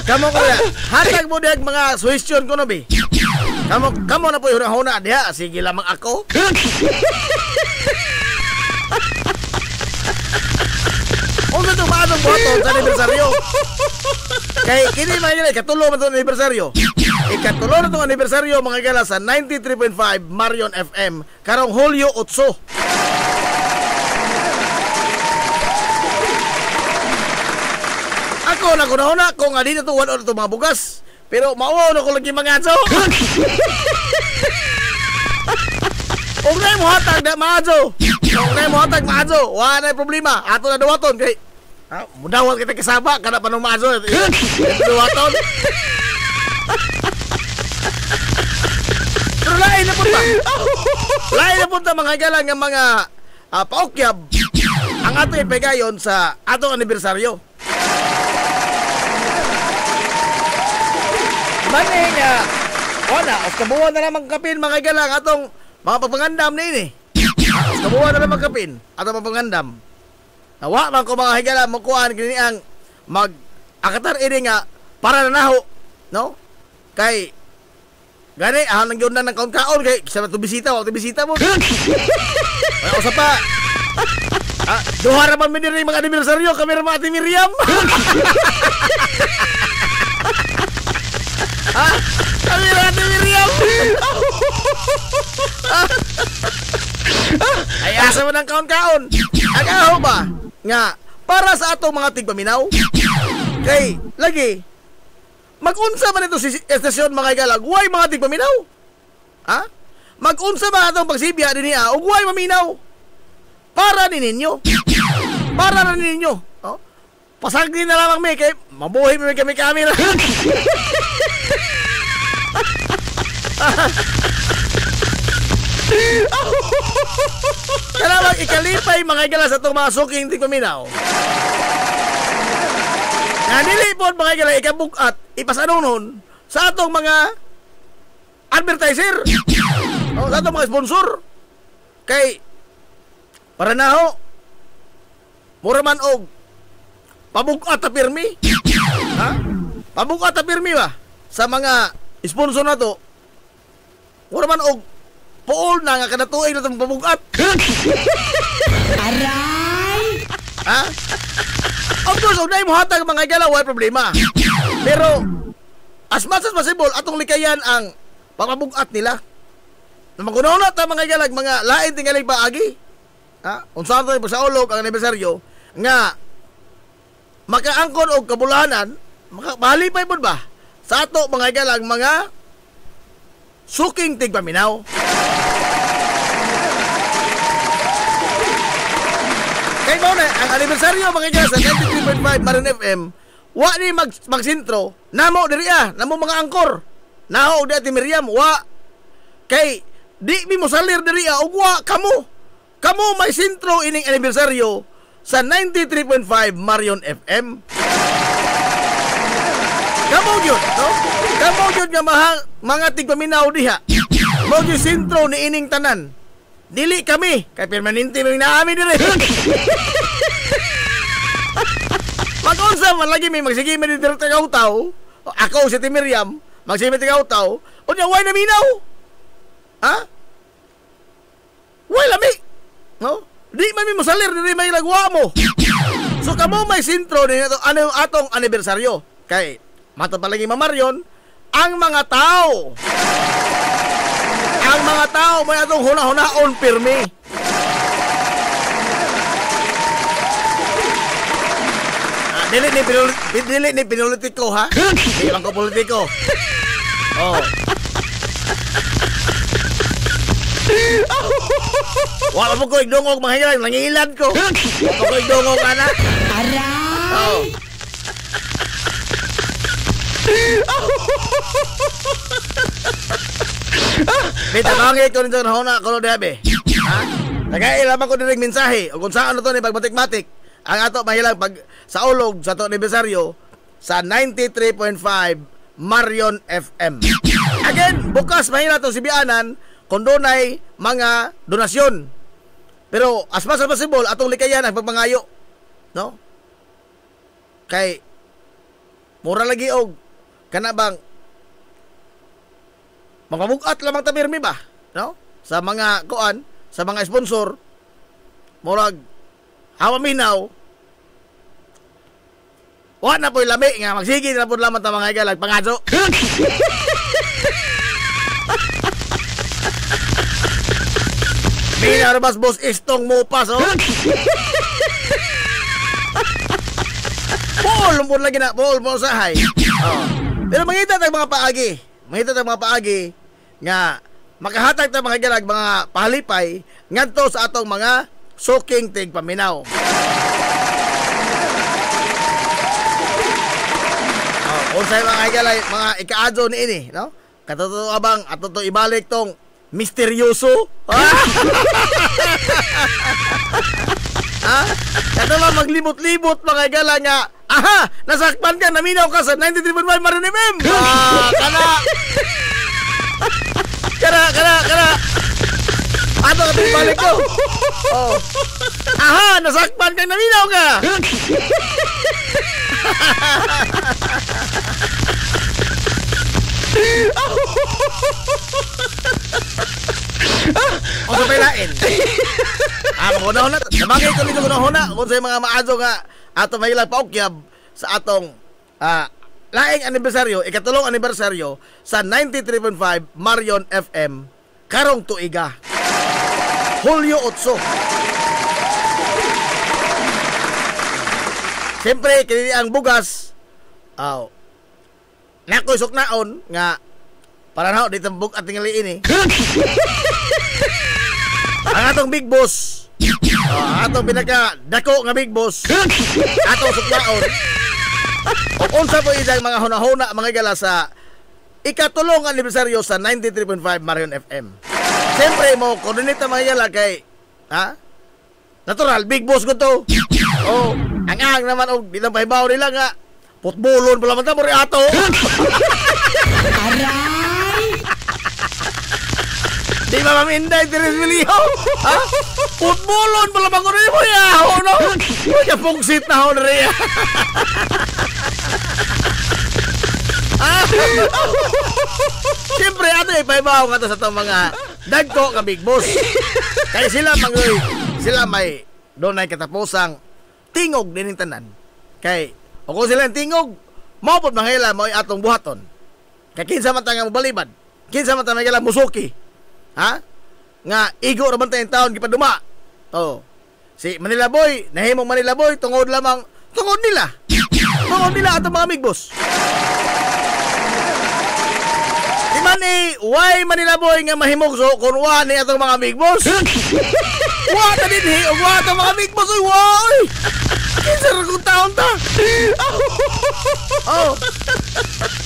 Kamu ko na. Hatag mo diag mga suwestyon ko na, be. Kamu na po yung huna diha. Sige lamang ako. Kung ito maanong boto sa anibersaryo. Kay kini mga gila, ikatulo man itong anibersaryo. Ikatulo na itong anibersaryo mga gila sa 93.5 Marion FM karong Hulyo 8. Ako na kunahuna kung nga di na ito wala ito mga bugas. Pero mauwaw na ko lagi mga aso. Kung na mo hatag na maazo. Kung na mo hatag maazo, wala na problema. Ato na dawaton kay mudawat kita kasaba kada pa nung maazo. Dawaton. Pero lain na punta. Lain na punta mga galang ng mga paukyab ang ato ipegayon sa atong anibersaryo. Mani nga, wala, os kabuhan na naman kapin mga galang atong mga pagpangandam na ini. Os kabuhan na naman kapin atong pagpangandam. Nawa man ko mga higala makuhaan kini ang mag-akatar ini nga para nanaho, no? Kay gani ahang nang yun na ng kaon-kaon kay sa bisita, wala bisita mo. Wala usap pa. Duha raman mi diri mga anibersaryo kami ra Ate Miriam. Kami ra Ate Miriam. Ay asa man ang kaon-kaon. Agaho ba nga para sa atong mga tigpaminaw. Kay lagi mag-unsa man ito si estasyon mga galag, way mga tigpaminaw. Ha? Mag-unsa ba atong pagsibya dinhi ug way maminaw. Para ni ninyo. Para na ninyo. Oh? Pasagdi na lamang mi kay mabuhi mi kami kamera. Kailangan ikalipay mga igala sa itong mga suking tigpaminaw. Nga nilipon mga igala ikabukat ipasanunon sa atong mga advertiser o sa atong mga sponsor. Kay para na ho mura man og pabukat ta pirmi. Ha? Pabukat ta pirmi ba sa mga sponsor na to. Mura man og puol na nga kada tuig na itong pabukat. Aray! Ha? Of course, kung na mo hatag mga igala, wala problema. Pero, as much as possible, atong likayan ang pagpabukat nila. Na magunaw na ito mga igala, mga lain tingaling paagi. Ha? Unsahan ito sa ulog ang anibersaryo, nga makaangkon o kabulahanan, mahalipay po ba sa ato mga igala, mga suking tigpaminaw. Kaya mo na, ang anibersaryo mga igala sa 93.5 Marion FM, wa ni magsintro, namo diri namo mga angkor. Naho di Ate Miriam, wa. Kay, di mi mo salir diri ug wa kamo. Kamo may sintro ining anibersaryo sa 93.5 Marion FM. Kamo yun, no? Kamo yun nga mga tigpaminaw diha. Mo yun sintro ni ining tanan. Dili kami, kay permanente may naami dire. Mag-unsa man lagi may magsige man dito tagaw-taw. Ako si Ate Miriam, magsige man tagaw-taw. Unya way na minaw. Ha? Way lami. No? Di man mi mosalir diri may lagwa mo. So kamo may sintro ni ano atong anibersaryo. Kay mato palagi Marion ang mga tao. Ang mga tao may atong huna-hunaon pirmi. Dili ni pinulitiko ha. Di man ko politiko. Oh. Wala mo ko igdungog mga hilan, nangilan ko. Wala mo ko igdungog ana. Aray! Oh. Bita bangit ko nito na hona ko dabe. Ha? Nagailaman ko dinig mensahe o kung saan ano to ni pagmatik-matik. Ang ato mahilang pag sa ulog sa to anibersaryo sa 93.5 Marion FM. Again, bukas mahila to si Bianan kung dunay mga donasyon. Pero as much as possible atong likayan ang pagpangayo. No? Kay mura lagi og kana bang magamugat lamang ta pirmi ba, no? Sa mga kuan, sa mga sponsor murag hawa minaw. Wa na po'y lami nga magsige na pud lamang ta mga igalag pangadso. Binarbas boss istong mo pas oh. Paul mo lagi na, Paul mo sahay. Oh. Pero mangita tag mga paagi. Mangita tag mga paagi nga makahatag ta mga galag mga pahalipay ngadto sa atong mga suking tig paminaw. Oh, unsay mga galay mga ikaadso ni ini, no? Katuto abang atuto ibalik tong misteryoso. Ha? Kato lang maglibot-libot mga gala nga. Aha! Nasakpan ka, naminaw ka sa 93.5 Marion FM. Kana. Ano ka balik ko? Oh. Aha! Nasakpan ka, naminaw ka. O sa pailain. Magunahon na. Nabangay ko nito gunahon na. Kung sa mga maadso nga ato mahilang paukyab sa atong laing anibersaryo, ikatulong anibersaryo sa 93.5 Marion FM karong tuiga. Hulyo 8. Siyempre, kinili ang bugas. Nakoy suknaon nga para na dito bug at tingali ini. Ang atong big boss. Atong pinaka dako nga big boss. Atong suknaon. O unsa po isang mga hunahuna mga gala sa ikatulong anibersaryo sa 93.5 Marion FM. Siyempre mo koordinate mga gala kay natural big boss ko to. Oh, ang naman og di lang pahibaw nila nga putbolon pala man ta mo ato. Aray! Di ba maminday Teres Miliho? Ha? Putbolon pala man ko rin mo ya. No? Kaya pungsit na ho na rin. Siyempre ato ipahibaw nga to sa itong mga dagko ka big boss. Kaya sila may doon ay katapusang tingog din yung tanan. Kay o kung sila tingog, maupod manghila mo ay atong buhaton. Kaya kinsa man nga mobalibad, kinsa man nga musuki. Ha? Nga igo ra man tayong taon gipaduma. Oh. Si Manila Boy, nahimong Manila Boy tungod nila. Tungod nila atong mga big boss. Di man why Manila Boy nga mahimugso kung wa ni atong mga big boss? Wa ta dinhi og wa atong mga big boss oy why? Kinsa ra kung taon ta? Oh.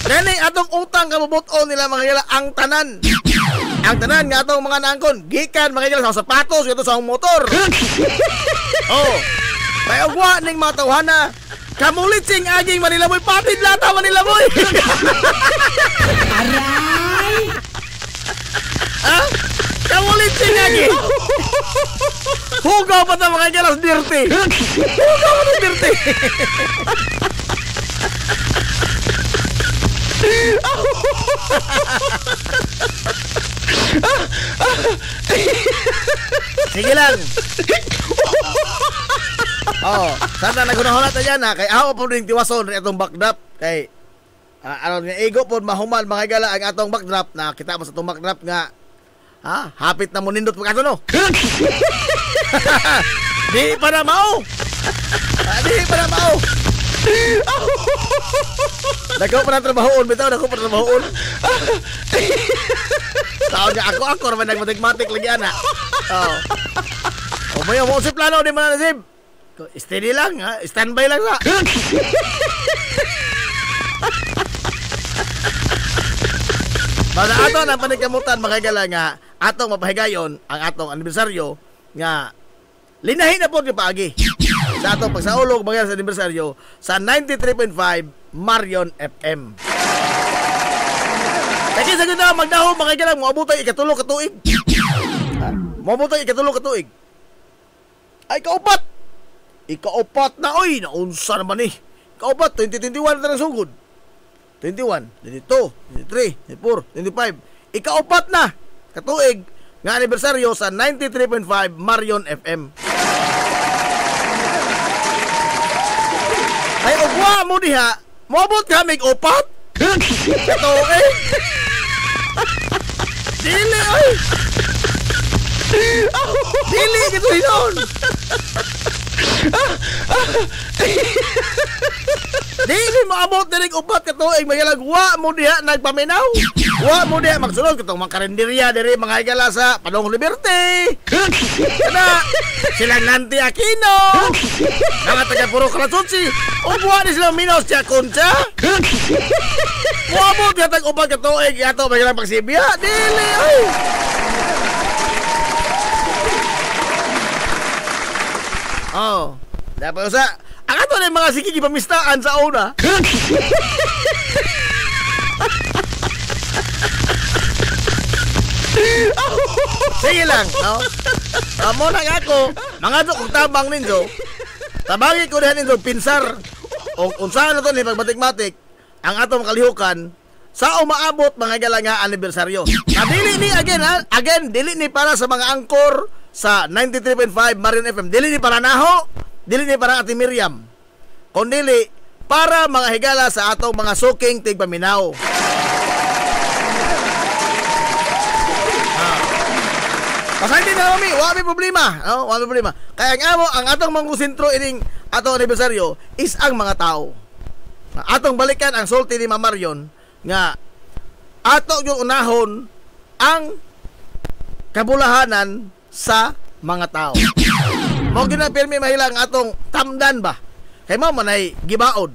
Nani atong utang kabubuton nila mga gila ang tanan. Ang tanan nga atong mga naangkon gikan mga gila sa sapatos gato sa motor. Oh. May ogwa ning mga tawhana kamulitsing aging Manila Boy patid lata Manila Boy. Aray! Ha? Kamulitsing aging. Hugaw pa ta mga galas dirty. Hugaw pa ta dirty. Sige lang. Oh, sana nagunahon natin yan ha. Kay ako po rin tiwason rin itong backdrop. Kay ego po mahuman mga gala ang atong backdrop. Na kita mo sa itong backdrop nga hapit na mo nindot pagkato no. Di pa na mao. Dako pa na trabahoon, bitaw dako pa trabahoon. Tao nga ako naman nagmatik-matik lagi ana. Oh. O mayo mo si plano di man nasib. Steady lang ha, standby lang sa. Basta ato nang panikamutan makagala nga atong mapahigayon ang atong anibersaryo nga linahin na po ni paagi sa atong pagsaulog mga sa anibersaryo sa 93.5 Marion FM. Kasi sa ganda magdaho makagala mo abutay ikatulog katuig. Mo abutay ikatulog katuig. Ay ikaupat na oy naunsa naman ni. Ikaupat 2021 na sugod. 21, 22, 23, 24, 25. Ikaupat na katuig nga anibersaryo sa 93.5 Marion FM. Ay ugwa mo diha, moabot ka mig upat? Katuig. Dili ay. Dili kito hinon. Dili mo abot dirig upat ka tuig magalag wa mo diha nagpaminaw. Wa mo diha magsulod katong mga karinderya diri mga higala sa Padong Liberty. Kana silang Nanti Aquino. Mga taga Puro Kalatutsi. Ubuha ni silang Minos siya Concha. Mo abot diha tag upat ka tuig ato magalang pagsibya. Dili ay. Oh, dapat sa ang ato na mga sikigi pamistaan sa una. Sige lang, no? Amo na ako, mga to kung tabang ninyo. Tabangin ko dihan ninyo pinsar. O unsahan na to ni pagmatik-matik ang atong kalihukan sa umaabot mga gala nga anibersaryo. Dili ni again, dili ni para sa mga angkor sa 93.5 Marion FM. Dili ni para naho, dili ni para Ate Miriam. Kundili para mga higala sa atong mga suking tigpaminaw. Pasay din na kami, wala may problema. No? Wala may problema. Kaya ang atong mga sentro ining atong anibersaryo is ang mga tao. Atong balikan ang sulti ni Ma'am Marion nga ato yung unahon ang kabulahanan sa mga tao. Mo ginapirmi mahilang atong tamdan ba? Kay mo manay gibaod.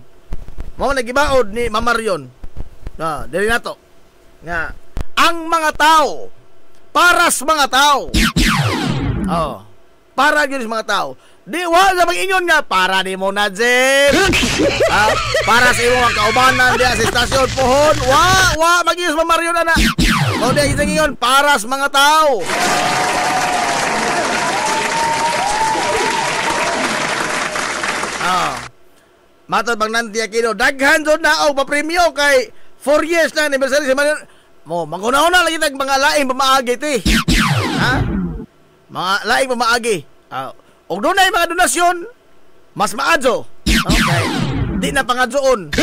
Mo manay gibaod ni Ma'am Marion. Na, dili nato. Nga ang mga tao para sa mga tao. Oh. Para gyud sa mga tao. Di wa sa mag-ingon nga para di mo na Jen. Para sa imong kaubanan diya sa estasyon pohon. Wa mag-ingon sa Ma'am Marion ana. O diya gingon para sa mga tao. Matod bang Nanti Aquino daghan jud na og papremyo kay 4 years na anniversary sa Marion. Mo manguna-una lagi tag mga laing pamaagi ti. Ha? Mga laing pamaagi. Og dunay mga donasyon mas maadyo. Okay. Di na pangadyoon.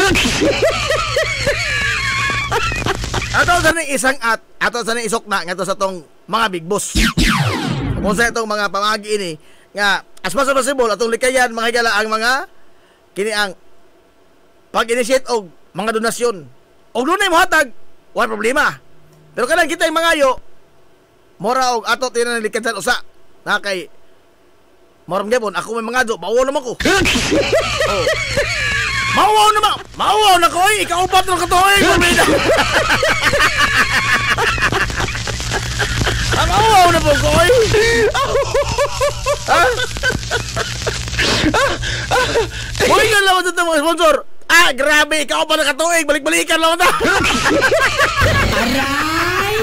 Ato sa ning isang ato sa ning isok na ngadto sa tong mga big boss. Kung sa itong mga pamaagi ini nga as much as possible atong likayan mga higala ang mga kini ang pag-initiate og mga donasyon. Og dunay mo hatag, wala problema. Pero kanang kita yung mga yo, mora og ato tinan likad sa usa. Na kay moram gyapon ako may mga do, mauwaw naman ko. Oh. Mauwaw na ko oy, ikaw upat ra ka to oy. Mauwaw na po ko oy. Ha? Hoy, nga lang ito mga sponsor. Grabe, ikaw pa nakatuig. Balik-balikan lang ito. Aray!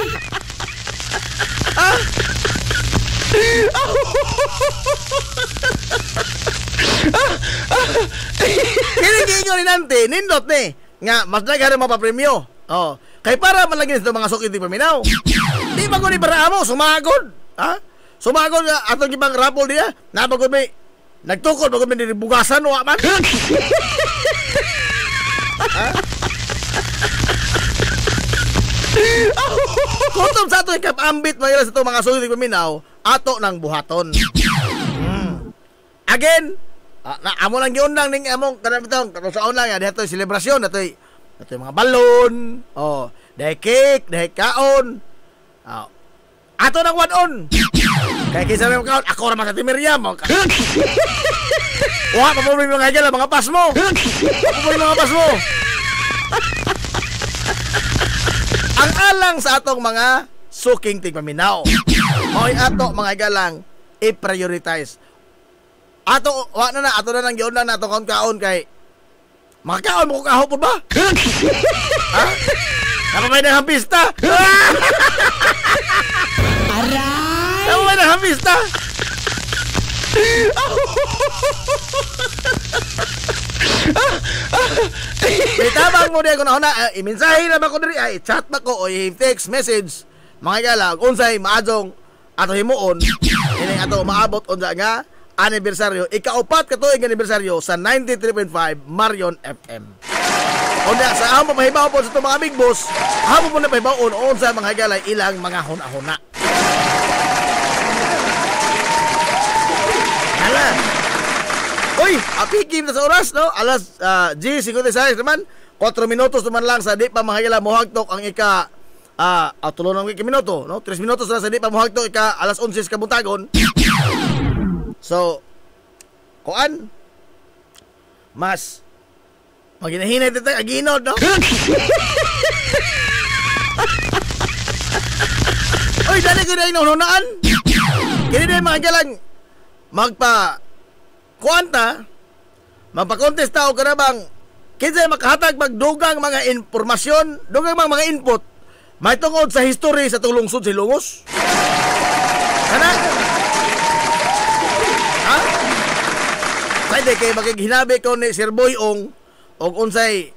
Kinikingo ni Nanti, nindot ni. Nga, mas nagharin mapapremyo. Oh. Kaya para malagin ito mga sukit di paminaw. Di ba ko ni para mo, sumagod. Ha? Sumagod nga, atong ibang rapol niya. Napagod may nagtukod, bagod may nilibugasan, wa man. Ha? Kutom sa ato ikapambit mga sa ito mga sulit paminaw, ato ng buhaton. Again, Amo lang giundang ning among kanang bitong sa lang ya dito selebrasyon datoy mga balon. Oh, dahay cake, dahay kaon. Ato nang one-on. Kaya kaysa may kaon, ako naman sa Timiriam. Wah, papuloy mga hagala, mga pas mo. Papuloy mga pas mo. Ang alang sa atong mga suking tigmaminaw. Mo'y ato mga hagalang i-prioritize. Ato na nang giyon na ato kaon kay makakaon mo ko kahapon ba? Ha? Napamay na ang pista. Aray! Napamay na ang pista. Itabang mo diya ko na imensahe na ba ko diri ay chat ba ko o i-text message mga galag unsay maadong ato himuon ini ato maabot unsa nga anibersaryo ikaupat ka tuig anibersaryo sa 93.5 Marion FM. Onda sa amo pahibaw po sa itong mga big boss, amo po na pahibawon unsa mga galay ilang mga huna-huna. Hala. Uy, apikim na sa oras, no? Alas G56 naman. 4 minutos naman lang sa di pa mahayala mohagtok ang ika tulo ng minuto, no? 3 minutos na sa di pa mohagtok ika alas 11 ka buntagon. So, kuan mas maginahinay dito aginod, no? Uy, dali ko na inuunaan. Kini na mga galang magpa-contest tao ka na bang kinsa makahatag magdugang mga informasyon, dugang mga input may tungod sa history sa itong lungsod Silongos. Kana? Ha? Pwede kayo magiginabi ko ni Sir Boyong o unsay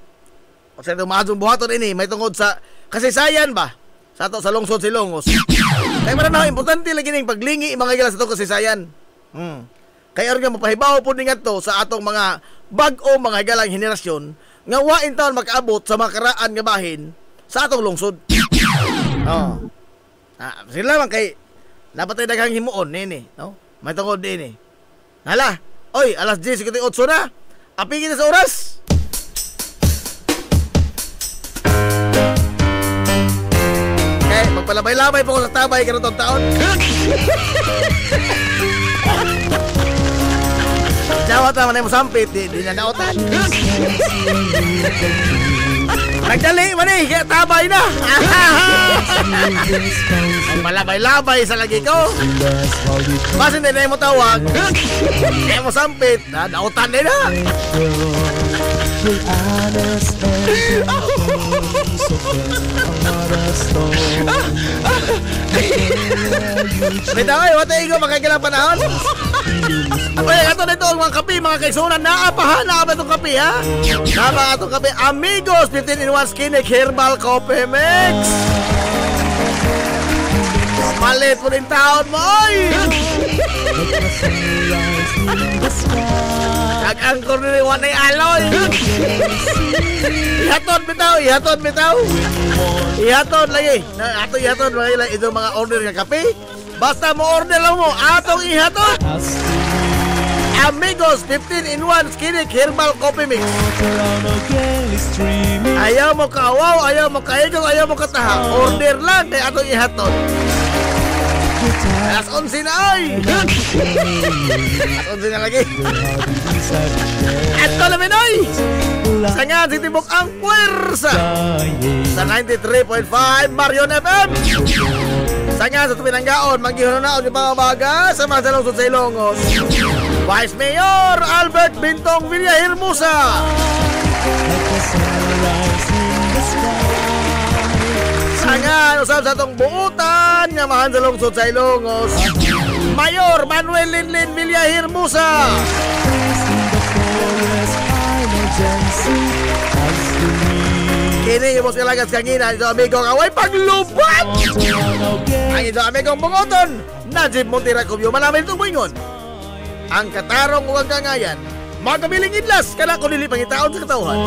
tumaadong buhaton ini may tungod sa kasaysayan ba sa ato sa lungsod Silongos. Kaya maranaw importante lagi ning paglingi mga gila sa itong kasaysayan. Kaya rin nga mapahibaw po ningat to sa atong mga bag-o mga galang henerasyon nga wain taon makaabot sa makaraan nga bahin sa atong lungsod. Sila man kay napatay daghang himuon nini, no? May tungod din Hala, oy, alas 10:08 na. Apigin na sa oras. Okay, magpalabay-labay po ko sa tabay karon taon. Jawat naman mo sampit, di na nautan. Nagdali man kaya tabay na. Ang malabay-labay sa lagi ko. Basin din na mo tawag. Kaya mo sampit, nautan din na. Bitaw ay, wata igo makagalang panahon. Uy, ato na ito ang mga kape, mga kaigsunan. Naapahan na ba itong kape, ha? Nama itong kape, Amigos 15-in-1 Skinny Herbal Coffee Mix. Malit po din taon mo, oy! Nag-angkor na rin wanay aloy. Ihaton bitaw. Ihaton lagi. Ato ihaton lagi itong mga order ng kape. Basta mo order lang mo, atong ihaton. Amigos 15-in-1 Skinny Herbal Coffee Mix. Ayaw mo kawaw, ayaw mo kaigong, ayaw mo kataha. Order lang kay atong ihaton. Alas 11 na ay. Alas 11 na lagi. Ato namin ay. Sangan si Tibok ang puwersa sa 93.5 Marion FM. Sangan sa Tupinanggaon, maghihunaon yung mga baga sa mga salungsod sa Ilongos. Vice Mayor Albert Bintong Villahermosa. Sangan usap sa itong buutan nga mahan sa lungsod sa Ilongos, Mayor Manuel Linlin Villahermosa. Kini yung mga kalagas kangina ito amigong away paglupat. Ang ito amigong bungoton Najib Montira Cubio malamin itong buingon. Ang katarong huwag kangayan magkabiling idlas kana kung nili pangitaon sa katauhan.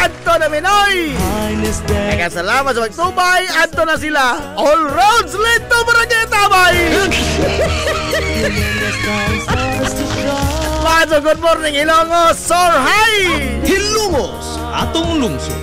Adto na namin, oy! Kaya salamat sa magtubay, adto na sila. All roads lead to Barangay Tabay! Mazo, good morning, Ilongos, Soar High! Hilungos atong lungsod.